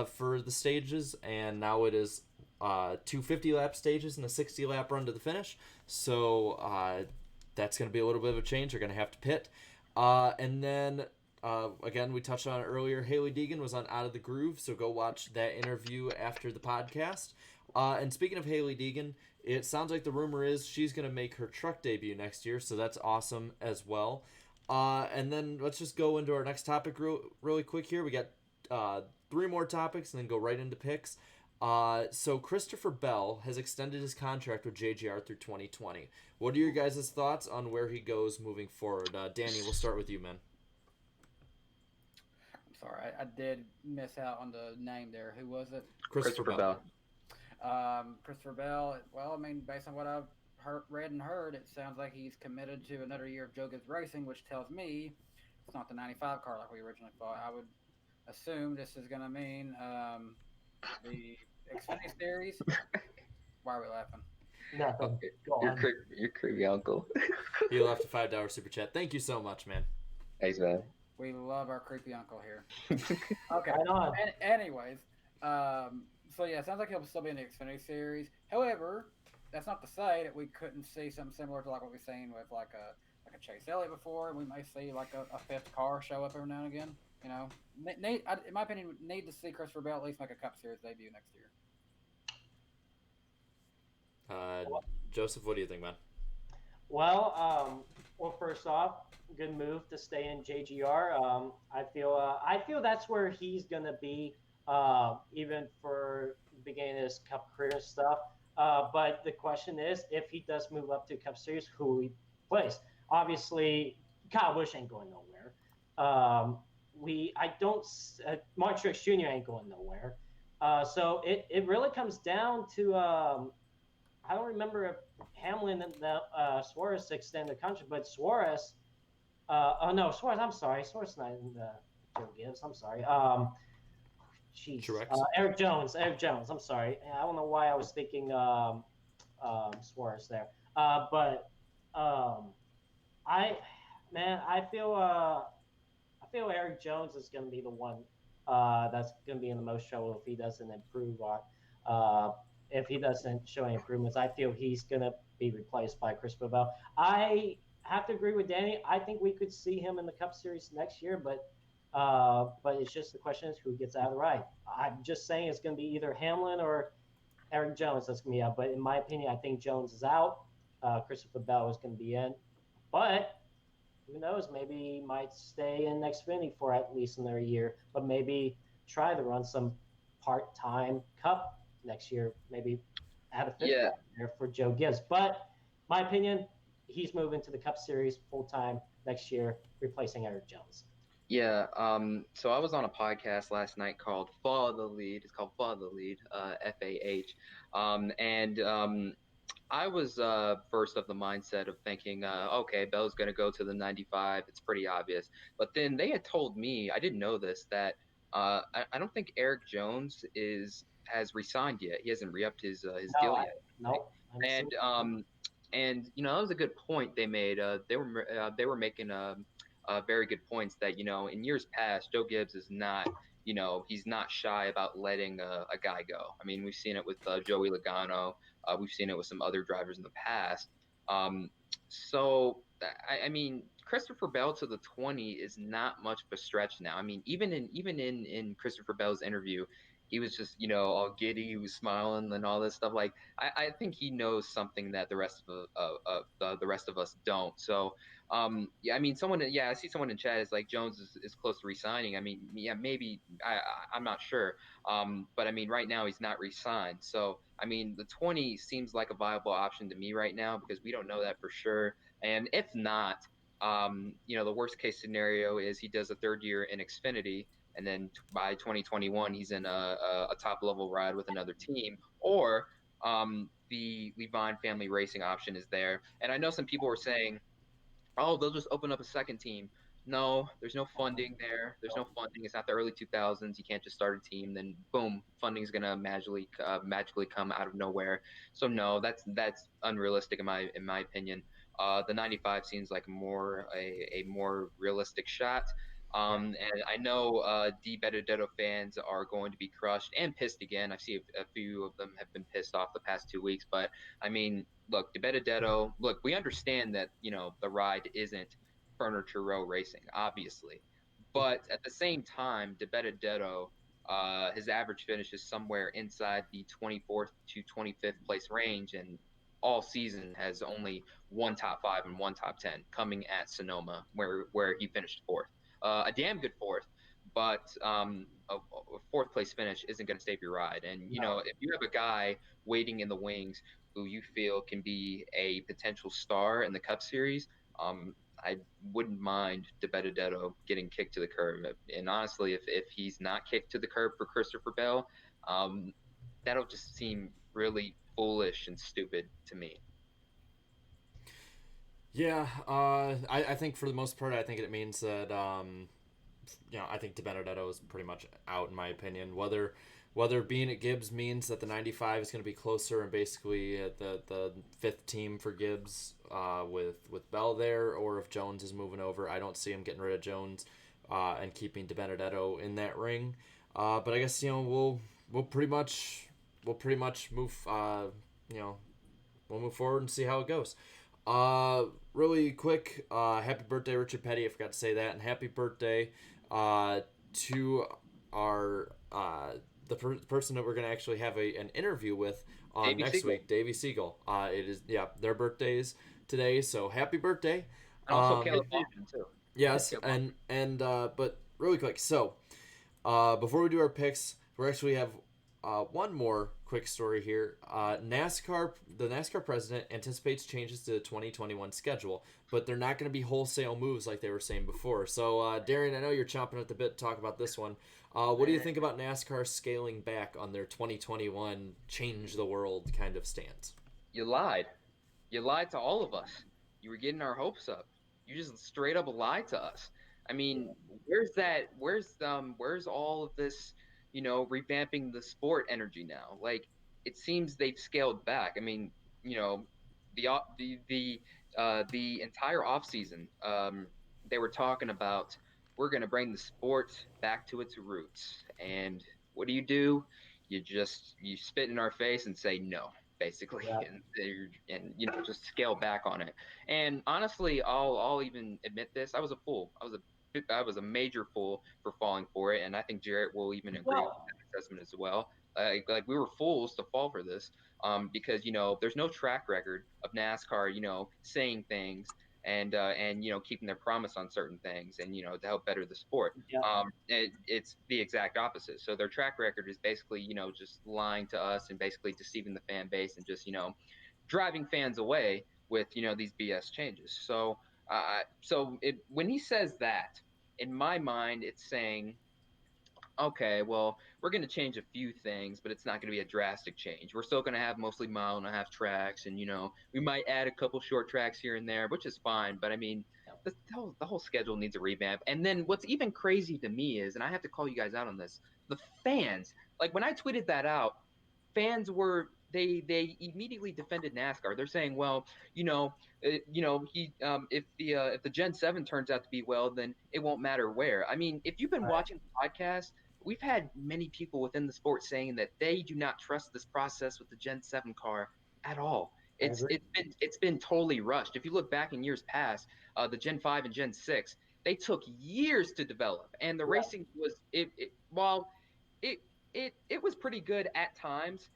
for the stages, and now it is 2 50-lap stages and a 60-lap run to the finish. So that's going to be a little bit of a change. They're going to have to pit. And then, again, we touched on it earlier, Hailie Deegan was on Out of the Groove, so go watch that interview after the podcast. And speaking of Hailie Deegan, it sounds like the rumor is she's going to make her truck debut next year, so that's awesome as well. And then let's just go into our next topic really quick here. We got 3 more topics and then go right into picks. So Christopher Bell has extended his contract with JGR through 2020. What are your guys' thoughts on where he goes moving forward? Danny, we'll start with you, man. I'm sorry, I did miss out on the name there. Who was it? Christopher Bell. Christopher Bell, well, I mean, based on what I've read and heard, it sounds like he's committed to another year of Joe Gibbs Racing, which tells me it's not the 95 car like we originally thought. I would assume this is going to mean the Xfinity Series. Why are we laughing? No, Your creepy uncle. He left a $5 super chat. Thank you so much, man. Thanks, man. We love our creepy uncle here. Okay. Right on. Anyways, so yeah, it sounds like he'll still be in the Xfinity Series. However, that's not to say that we couldn't see something similar to like what we've seen with like a Chase Elliott before. We may see like a 5th car show up every now and again. You know, in my opinion, we need to see Christopher Bell at least make a Cup Series debut next year. Joseph, what do you think, man? Well, first off, good move to stay in JGR. I feel that's where he's gonna be, even for beginning his Cup career and stuff. But the question is, if he does move up to Cup Series, who will he place? Obviously, Kyle Busch ain't going nowhere. Mark Truex Jr. ain't going nowhere. So it really comes down to I don't remember if Hamlin and Suarez extended the contract, but Suarez. Suarez. I'm sorry, Suarez not in Joe Gibbs. I'm sorry. Eric Jones. I'm sorry. I don't know why I was thinking Suarez there. But I feel Eric Jones is going to be the one that's going to be in the most trouble if he doesn't improve if he doesn't show any improvements. I feel he's going to be replaced by Christopher Bell. I have to agree with Danny. I think we could see him in the Cup Series next year, but it's just the question is who gets out of the ride. I'm just saying it's going to be either Hamlin or Eric Jones that's going to be out. But in my opinion, I think Jones is out. Christopher Bell is going to be in. But who knows? Maybe he might stay in Xfinity for at least another year, but maybe try to run some part-time Cup next year. Maybe add a 5th year for Joe Gibbs. But my opinion, he's moving to the Cup Series full time next year, replacing Eric Jones. Yeah. So I was on a podcast last night called Follow the Lead. It's called Follow the Lead, FAH. And I was first of the mindset of thinking, okay, Bell's going to go to the 95. It's pretty obvious. But then they had told me, I didn't know this, that I don't think Eric Jones has resigned yet. He hasn't re-upped his deal yet. No. And that was a good point they made. They were making very good points that in years past, Joe Gibbs is not. He's not shy about letting a guy go. I mean, we've seen it with Joey Logano. We've seen it with some other drivers in the past. So, I mean, Christopher Bell to the 20 is not much of a stretch now. I mean, even in Christopher Bell's interview, he was just, all giddy. He was smiling and all this stuff. Like, I think he knows something that the rest of us don't. So, yeah, I mean, I see someone in chat is like Jones is close to resigning. I mean, yeah, maybe I'm not sure. But I mean, right now he's not re-signed. So, I mean, the 20 seems like a viable option to me right now because we don't know that for sure. And if not, the worst case scenario is he does a third year in Xfinity. And then by 2021, he's in a top level ride with another team, or the Levine family racing option is there. And I know some people were saying, oh, they'll just open up a second team. No, there's no funding there. There's no funding. It's not the early 2000s. You can't just start a team, then boom, funding is gonna magically come out of nowhere. So no, that's unrealistic in my opinion. The 95 seems like a more realistic shot. And I know DannyBTalks fans are going to be crushed and pissed again. I see a few of them have been pissed off the past 2 weeks, but I mean, look, DannyBTalks, look, we understand that, the ride isn't Furniture Row racing, obviously. But at the same time, DannyBTalks, his average finish is somewhere inside the 24th to 25th place range, and all season has only one top 5 and one top 10 coming at Sonoma, where he finished fourth. A damn good fourth, but a fourth place finish isn't going to save your ride. And, if you have a guy waiting in the wings who you feel can be a potential star in the Cup Series, I wouldn't mind DannyBTalks getting kicked to the curb. And honestly, if he's not kicked to the curb for Christopher Bell, that'll just seem really foolish and stupid to me. Yeah, I think for the most part, I think it means that, I think DannyBTalks is pretty much out in my opinion. Whether being at Gibbs means that the 95 is going to be closer and basically the fifth team for Gibbs with Bell there, or if Jones is moving over, I don't see him getting rid of Jones and keeping DannyBTalks in that ring. But I guess we'll pretty much move we'll move forward and see how it goes. Really quick, happy birthday, Richard Petty. I forgot to say that, and happy birthday to our the person that we're gonna actually have an interview with on next week, Davey Siegel. It is their birthdays today, so happy birthday. And also Caleb Bowman too. Yes, and but really quick, so before we do our picks, we actually have one more quick story here. The NASCAR president anticipates changes to the 2021 schedule, but they're not going to be wholesale moves like they were saying before. So, Darian, I know you're chomping at the bit to talk about this one. What do you think about NASCAR scaling back on their 2021 change the world kind of stance? You lied. You lied to all of us. You were getting our hopes up. You just straight up lied to us. I mean, where's all of this, revamping the sport energy now? Like, it seems they've scaled back. I mean, the entire offseason, they were talking about, we're going to bring the sport back to its roots. And what do? You spit in our face and say no, basically, and just scale back on it. And honestly, I'll even admit this: I was a fool. I was a major fool for falling for it, and I think Jarrett will even agree with that assessment as well. Like we were fools to fall for this, because there's no track record of NASCAR, saying things and keeping their promise on certain things, and to help better the sport. It's the exact opposite. So their track record is basically just lying to us and basically deceiving the fan base and just driving fans away. with these BS changes. So when he says that, in my mind, it's saying, okay, well, we're going to change a few things, but it's not going to be a drastic change. We're still going to have mostly 1.5-mile tracks, and we might add a couple short tracks here and there, which is fine. But I mean, the whole schedule needs a revamp. And then what's even crazy to me is, and I have to call you guys out on this, the fans. Like when I tweeted that out, fans were they immediately defended NASCAR. They're saying, well, if the Gen 7 turns out to be well, then it won't matter where. I mean, if you've been watching the podcast, we've had many people within the sport saying that they do not trust this process with the Gen 7 car at all. It's been totally rushed. If you look back in years past, the Gen 5 and Gen 6, they took years to develop, and the racing was while it was pretty good at times,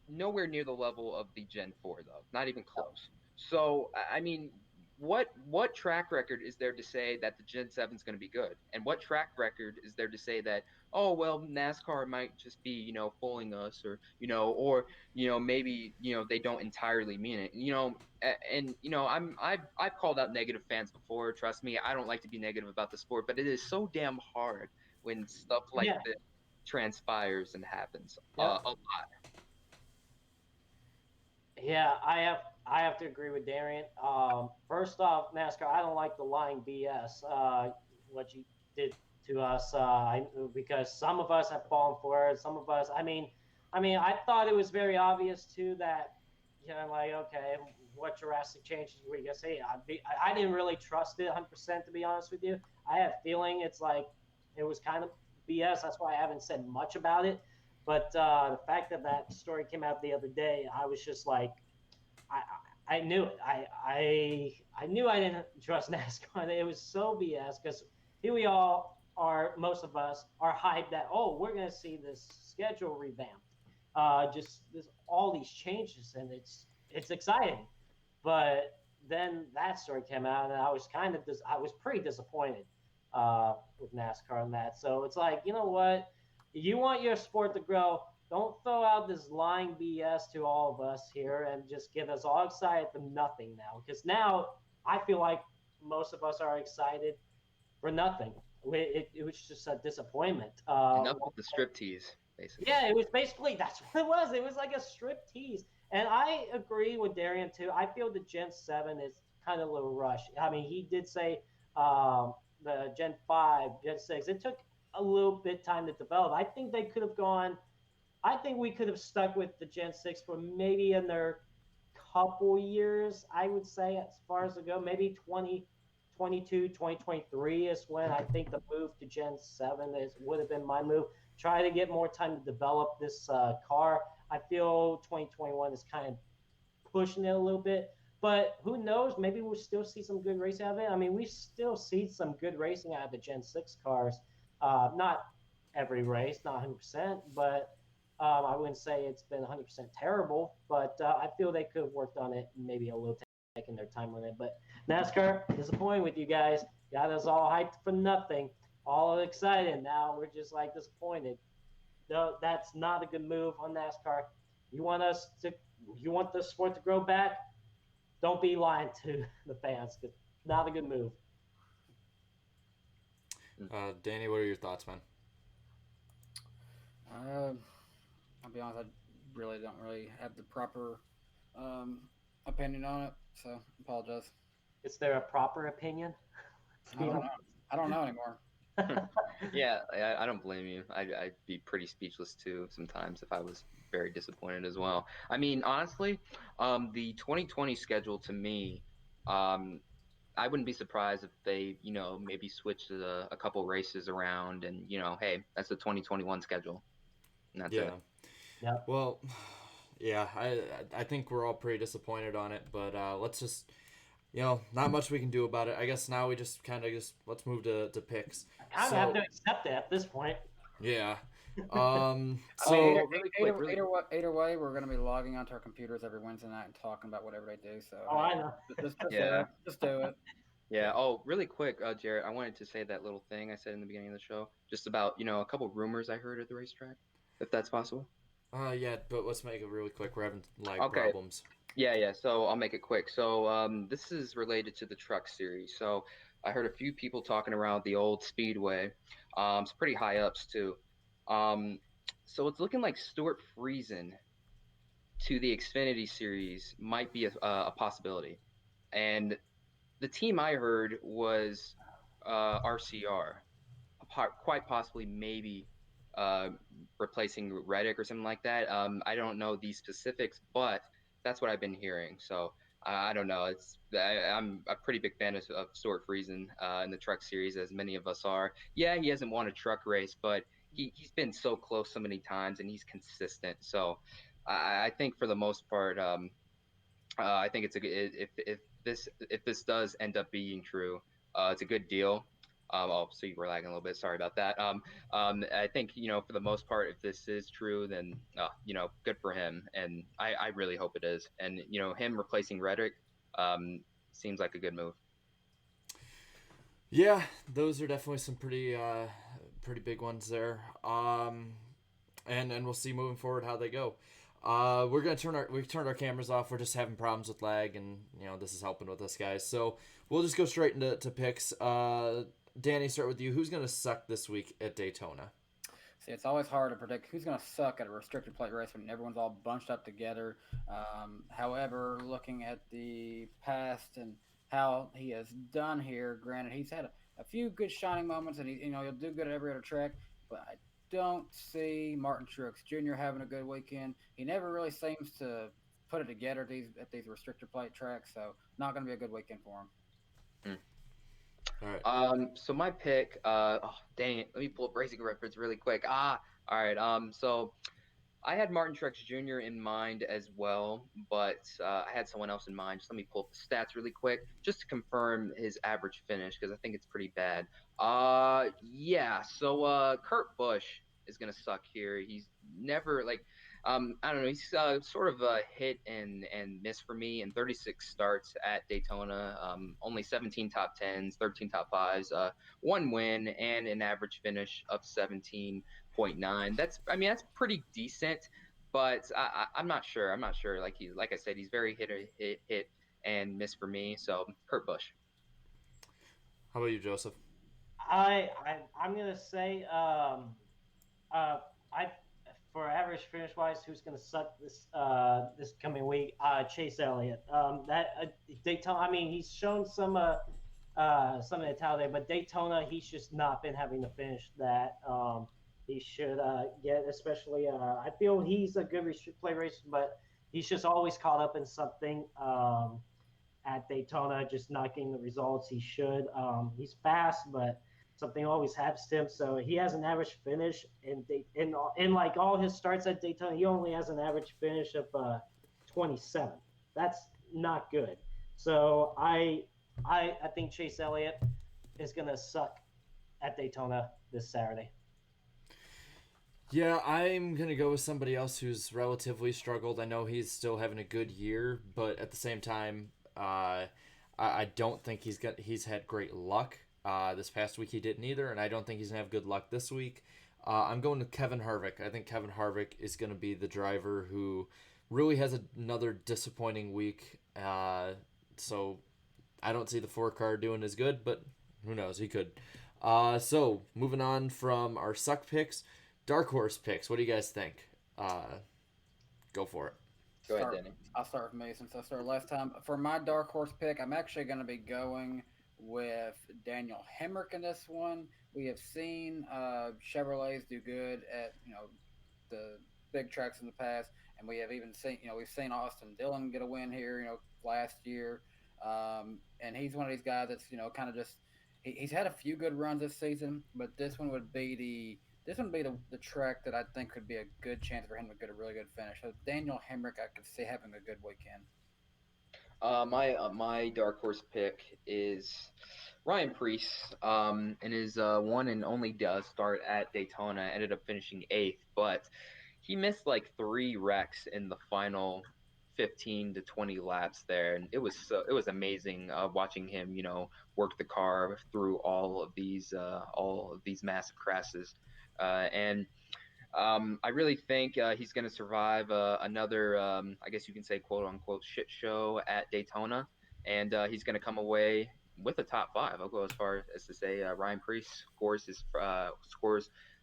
nowhere near the level of the Gen 4 though, not even close. So I mean, what track record is there to say that the Gen 7 is going to be good? And what track record is there to say that, oh, well, NASCAR might just be, fooling us, or maybe, they don't entirely mean it, and, I've called out negative fans before. Trust me, I don't like to be negative about the sport, but it is so damn hard when stuff like this transpires and happens a lot. Yeah, I have to agree with Darian. First off, NASCAR, I don't like the lying BS. What you did to us, because some of us have fallen for it. Some of us, I mean, I thought it was very obvious too that, like, okay, what drastic changes were you gonna say? I didn't really trust it 100%, to be honest with you. I had a feeling it's like it was kind of BS. That's why I haven't said much about it. But the fact that story came out the other day, I was just like, I knew it. I knew I didn't trust NASCAR. It was so BS, because here we all are, most of us are hyped that, oh, we're going to see this schedule revamped. Just all these changes, and it's exciting. But then that story came out, and I was pretty disappointed with NASCAR on that. So it's like, you know what? You want your sport to grow, don't throw out this lying BS to all of us here and just get us all excited for nothing now. Because now I feel like most of us are excited for nothing. It was just a disappointment. Enough with the strip tease, basically. Yeah, it was basically, that's what it was. It was like a strip tease. And I agree with Darian, too. I feel the Gen 7 is kind of a little rushed. I mean, he did say the Gen 5, Gen 6, it took a little bit time to develop. I think they could have we could have stuck with the Gen 6 for maybe another couple years, I would say, as far as to go. Maybe 2022, 2023 is when I think the move to Gen 7 would have been my move. Try to get more time to develop this car. I feel 2021 is kind of pushing it a little bit. But who knows? Maybe we'll still see some good racing out of it. I mean, we still see some good racing out of the Gen 6 cars. Not every race, not 100%, but I wouldn't say it's been 100% terrible. But I feel they could have worked on it, maybe a little, taking their time on it. But NASCAR, disappointed with you guys. Got us all hyped for nothing, all excited. Now we're just like disappointed. No, that's not a good move on NASCAR. You want the sport to grow back? Don't be lying to the fans. It's not a good move. Danny, what are your thoughts, man? I'll be honest, I really don't have the proper opinion on it, so apologize. Is there a proper opinion? I don't know anymore. Yeah, I don't blame you. I'd be pretty speechless too sometimes if I was very disappointed as well. I mean, honestly, the 2020 schedule to me, I wouldn't be surprised if they, maybe switched a couple races around and, hey, that's the 2021 schedule. And that's it. Yeah. Well, yeah, I think we're all pretty disappointed on it, but let's just, not much we can do about it. I guess now we just let's move to picks. I kind of have to accept it at this point. Yeah. So either way, we're going to be logging onto our computers every Wednesday night and talking about whatever they do. So I know. Just do it. Yeah. Oh, really quick, Jared, I wanted to say that little thing I said in the beginning of the show, just about a couple rumors I heard at the racetrack, if that's possible. Yeah, but let's make it really quick. We're having lag problems. Yeah. So I'll make it quick. So this is related to the truck series. So I heard a few people talking around the old Speedway. It's pretty high ups too. Um, so it's looking like Stuart Friesen to the Xfinity series might be a possibility. And the team I heard was RCR, quite possibly maybe uh, replacing Reddick or something like that. I don't know the specifics, but that's what I've been hearing. So I don't know. I'm a pretty big fan of Stuart Friesen in the truck series, as many of us are. Yeah, he hasn't won a truck race, but he's been so close so many times, and he's consistent. So I think for the most part, I think it's a good if this does end up being true, it's a good deal. Oh, so you were lagging a little bit. Sorry about that. I think for the most part, if this is true, then good for him, and I really hope it is. And him replacing Reddick, seems like a good move. Yeah, those are definitely some pretty big ones there. And we'll see moving forward how they go. We're gonna we turned our cameras off. We're just having problems with lag, and this is helping with us, guys. So we'll just go straight into picks. Danny, start with you. Who's gonna suck this week at Daytona? See, it's always hard to predict who's going to suck at a restricted plate race when everyone's all bunched up together. However, looking at the past and how he has done here, granted, he's had a few good shining moments, and he'll do good at every other track, but I don't see Martin Truex Jr. having a good weekend. He never really seems to put it together at these restricted plate tracks, so not going to be a good weekend for him. All right. So my pick, dang it, let me pull up Racing Reference really quick. All right. So I had Martin Truex Jr. in mind as well, but I had someone else in mind. Just let me pull up the stats really quick, just to confirm his average finish, because I think it's pretty bad. Yeah. So Kurt Busch is gonna suck here. He's never I don't know. He's sort of a hit and miss for me in 36 starts at Daytona. Only 17 top 10s, 13 top 5s, one win, and an average finish of 17.9. That's pretty decent, but I'm not sure. I'm not sure. Like I said, he's very hit and miss for me. So Kurt Busch. How about you, Joseph? I'm gonna say I for average finish wise, who's gonna suck this coming week? Chase Elliott. Daytona. I mean, he's shown some of the talent, but Daytona, he's just not been having to finish that he should get. Especially, I feel he's a good restrict play racer, but he's just always caught up in something at Daytona, just not getting the results he should. He's fast, but something always happens to him. So he has an average finish in like all his starts at Daytona. He only has an average finish of 27. That's not good. So I think Chase Elliott is gonna suck at Daytona this Saturday. Yeah, I'm gonna go with somebody else who's relatively struggled. I know he's still having a good year, but at the same time, I don't think he's had great luck. This past week he didn't either, and I don't think he's going to have good luck this week. I'm going to Kevin Harvick. I think Kevin Harvick is going to be the driver who really has another disappointing week. So I don't see the 4 car doing as good, but who knows? He could. So moving on from our suck picks, dark horse picks. What do you guys think? Go for it. Go ahead, Danny. I'll start with me since I started last time. For my dark horse pick, I'm actually going to be going with Daniel Hemrick in this one. We have seen Chevrolets do good at the big tracks in the past, and we have even seen we've seen Austin Dillon get a win here last year, and he's one of these guys that's kind of just he's had a few good runs this season, but this one would be the track that I think could be a good chance for him to get a really good finish. So Daniel Hemrick, I could see having a good weekend. My dark horse pick is Ryan Preece, and his one and only start at Daytona. Ended up finishing 8th, but he missed like 3 wrecks in the final 15 to 20 laps there, and it was amazing watching him work the car through all of these massive crashes, and I really think he's going to survive another, I guess you can say, quote unquote, shit show at Daytona, and he's going to come away with a top 5. I'll go as far as to say Ryan Preece scores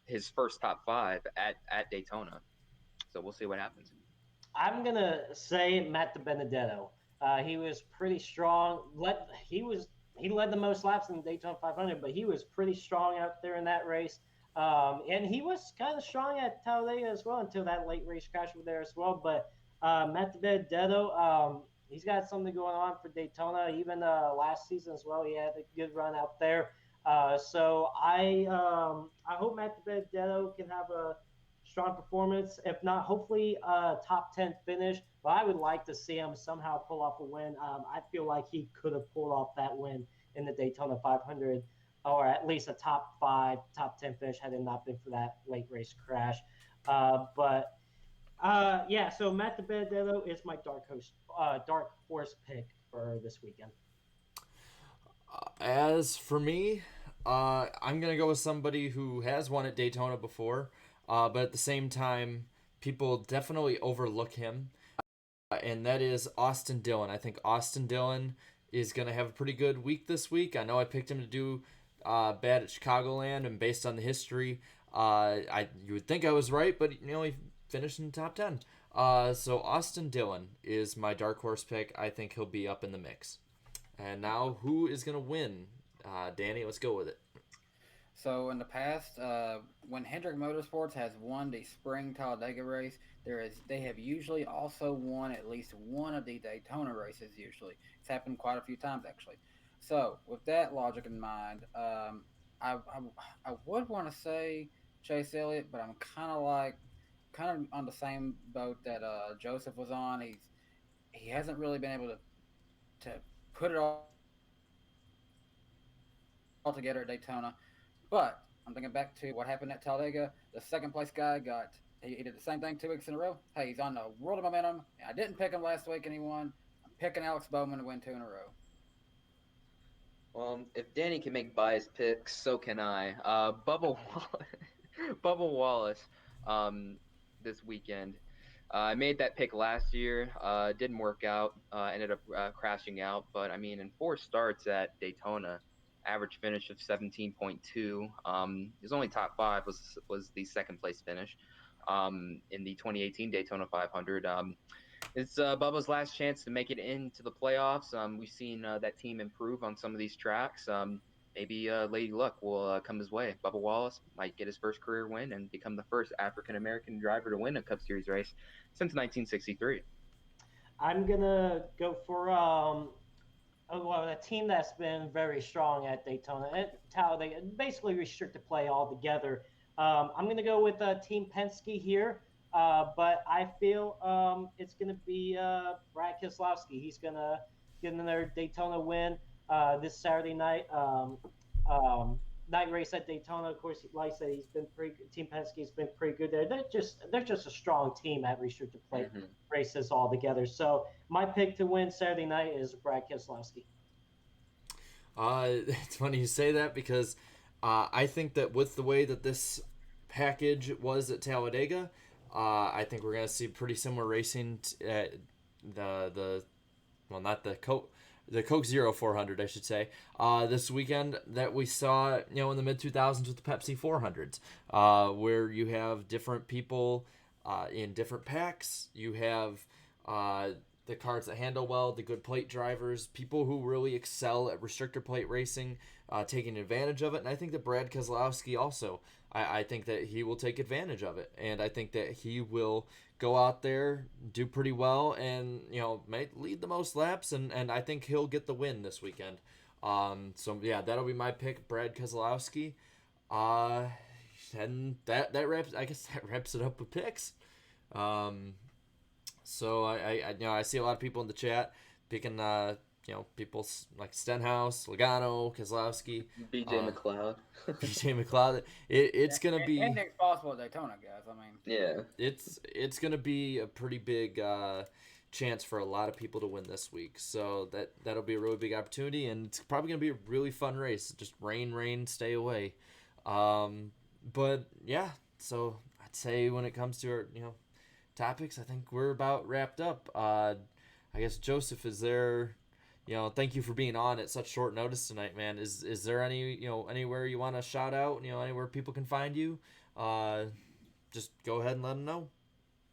his first top 5 at Daytona. So we'll see what happens. I'm gonna say Matt DiBenedetto. He was pretty strong. He led the most laps in the Daytona 500, but he was pretty strong out there in that race. And he was kind of strong at Talladega as well until that late race crash over there as well. But Matt DiBenedetto, he's got something going on for Daytona. Even last season as well, he had a good run out there. So I hope Matt DiBenedetto can have a strong performance. If not, hopefully top 10 finish. But I would like to see him somehow pull off a win. I feel like he could have pulled off that win in the Daytona 500, or at least a top 5, top 10 finish had it not been for that late race crash. Yeah, so Matt DiBenedetto is my dark horse pick for this weekend. As for me, I'm going to go with somebody who has won at Daytona before, but at the same time, people definitely overlook him, and that is Austin Dillon. I think Austin Dillon is going to have a pretty good week this week. I know I picked him to do bad at Chicagoland, and based on the history, you would think I was right, but he finished in the top 10. So Austin Dillon is my dark horse pick. I think he'll be up in the mix. And now, who is going to win? Danny, let's go with it. So in the past, when Hendrick Motorsports has won the spring Talladega race, they have usually also won at least one of the Daytona races. Usually, it's happened quite a few times actually. So with that logic in mind, I would want to say Chase Elliott, but I'm kind of on the same boat that Joseph was on. He hasn't really been able to put it all together at Daytona. But I'm thinking back to what happened at Talladega. The second place guy he did the same thing 2 weeks in a row. Hey, he's on the world of momentum. I didn't pick him last week and he won. I'm picking Alex Bowman to win 2 in a row. Well, if Danny can make biased picks, so can I. Bubba Wallace this weekend. I made that pick last year. Didn't work out. Ended up crashing out. But, in 4 starts at Daytona, average finish of 17.2. His only top 5 was the second place finish in the 2018 Daytona 500. It's Bubba's last chance to make it into the playoffs. We've seen that team improve on some of these tracks. Maybe Lady Luck will come his way. Bubba Wallace might get his first career win and become the first African-American driver to win a Cup Series race since 1963. I'm going to go for a team that's been very strong at Daytona. At Talladega, basically restricted play altogether. I'm going to go with Team Penske here, but I feel it's going to be Brad Keselowski. He's going to get another Daytona win this Saturday night. Night race at Daytona. Of course, like I said, he's been pretty good. Team Penske's been pretty good there. They're just a strong team at restricted play races altogether. So my pick to win Saturday night is Brad Keselowski. It's funny you say that because I think that with the way that this package was at Talladega, I think we're gonna see pretty similar racing at the Coke Zero 400, I should say, this weekend that we saw, in the mid 2000s with the Pepsi 400s, where you have different people in different packs. You have the cars that handle well, the good plate drivers, people who really excel at restrictor plate racing, taking advantage of it. And I think that Brad Keselowski also, I think that he will take advantage of it. And I think that he will go out there, do pretty well, and, might lead the most laps. And I think he'll get the win this weekend. So, yeah, that'll be my pick, Brad Keselowski. And that wraps it up with picks. So I see a lot of people in the chat picking people like Stenhouse, Logano, Keselowski, BJ McLeod. BJ McLeod. It's gonna be anything's possible at Daytona, guys. Yeah, it's gonna be a pretty big chance for a lot of people to win this week. So that'll be a really big opportunity, and it's probably gonna be a really fun race. Just rain, stay away. But yeah, so I'd say when it comes to our, topics, I think we're about wrapped up. I guess, Joseph, is there, thank you for being on at such short notice tonight, man. Is there any, anywhere you want to shout out, anywhere people can find you? Just go ahead and let them know.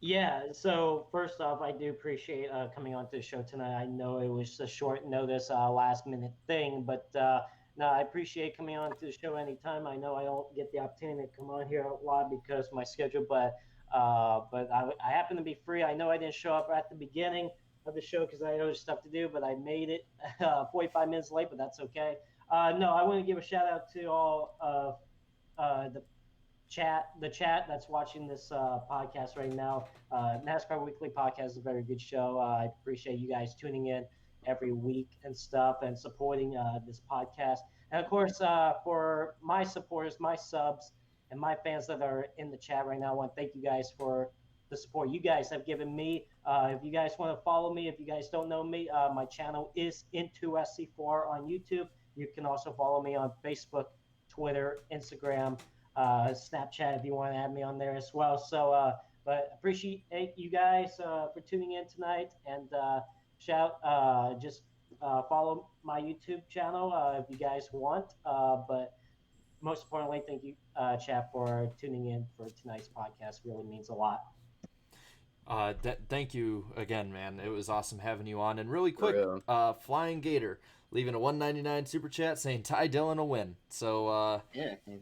Yeah, so first off, I do appreciate coming on to the show tonight. I know it was a short notice, last minute thing, but no, I appreciate coming on to the show anytime. I know I don't get the opportunity to come on here a lot because of my schedule, but I happen to be free. I know I didn't show up at the beginning of the show because I had other stuff to do, but I made it 45 minutes late, but that's okay. No, I want to give a shout out to all of the chat that's watching this podcast right now. NASCAR Weekly Podcast is a very good show. I appreciate you guys tuning in every week and stuff and supporting this podcast. And of course, for my supporters, my subs, and my fans that are in the chat right now, I want to thank you guys for the support you guys have given me. If you guys want to follow me, if you guys don't know me, my channel is N2SC4R on YouTube. You can also follow me on Facebook, Twitter, Instagram, Snapchat if you want to add me on there as well. So, but appreciate you guys for tuning in tonight, and just follow my YouTube channel if you guys want. But most importantly, thank you, chat, for tuning in for tonight's podcast. Really means a lot. Thank you again, man. It was awesome having you on. And really quick, Flying Gator leaving a $1.99 super chat saying Ty Dillon will win. So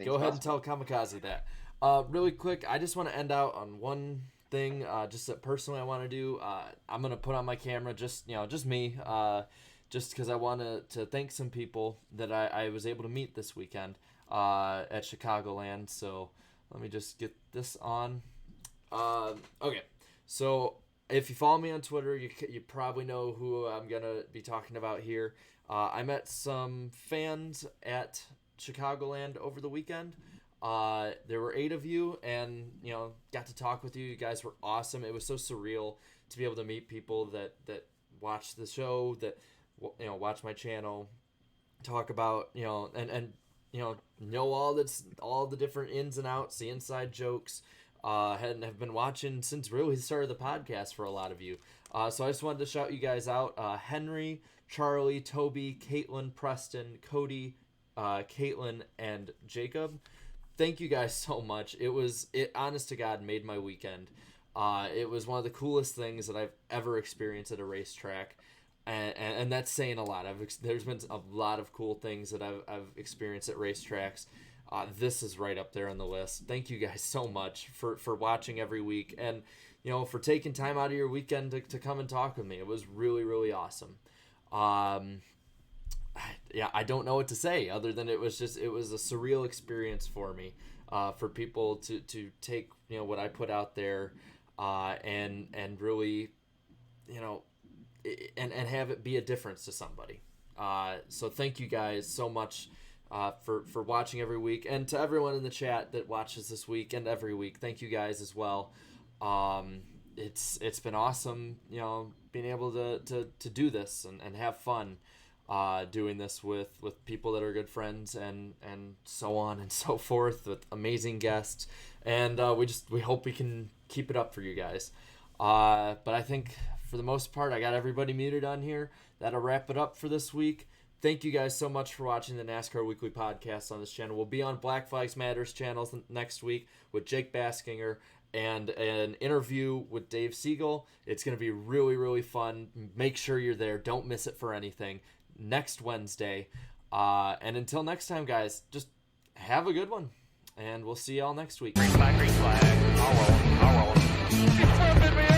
go ahead and tell Kamikaze that. Really quick, I just want to end out on one thing, just that personally I want to do. I'm gonna put on my camera, just me, just because I want to thank some people that I was able to meet this weekend at Chicagoland. So let me just get this on. Okay. So if you follow me on Twitter, you probably know who I'm going to be talking about here. I met some fans at Chicagoland over the weekend. There were 8 of you, and, got to talk with you. You guys were awesome. It was so surreal to be able to meet people that watch the show, that, watch my channel, talk about, and know all the different ins and outs, the inside jokes. Have been watching since really the start of the podcast for a lot of you. So I just wanted to shout you guys out. Henry, Charlie, Toby, Caitlin, Preston, Cody, Caitlin, and Jacob. Thank you guys so much. It honest to God made my weekend. It was one of the coolest things that I've ever experienced at a racetrack. And that's saying a lot. There's been a lot of cool things that I've experienced at racetracks. This is right up there on the list. Thank you guys so much for watching every week, and for taking time out of your weekend to come and talk with me. It was really, really awesome. I don't know what to say other than it was a surreal experience for me, for people to take what I put out there, and really and have it be a difference to somebody. So thank you guys so much for watching every week, and to everyone in the chat that watches this week and every week. Thank you guys as well. It's been awesome, being able to do this and have fun doing this with people that are good friends and so on and so forth, with amazing guests, and we hope we can keep it up for you guys. But I think for the most part I got everybody muted on here. That'll wrap it up for this week. Thank you guys so much for watching the NASCAR Weekly Podcast on this channel. We'll be on Black Flags Matters channels next week with Jake Baskinger and an interview with Dave Siegel. It's going to be really, really fun. Make sure you're there. Don't miss it for anything. Next Wednesday. And until next time, guys, just have a good one. And we'll see y'all next week. Green flag, green flag. I'll roll. It's flipping me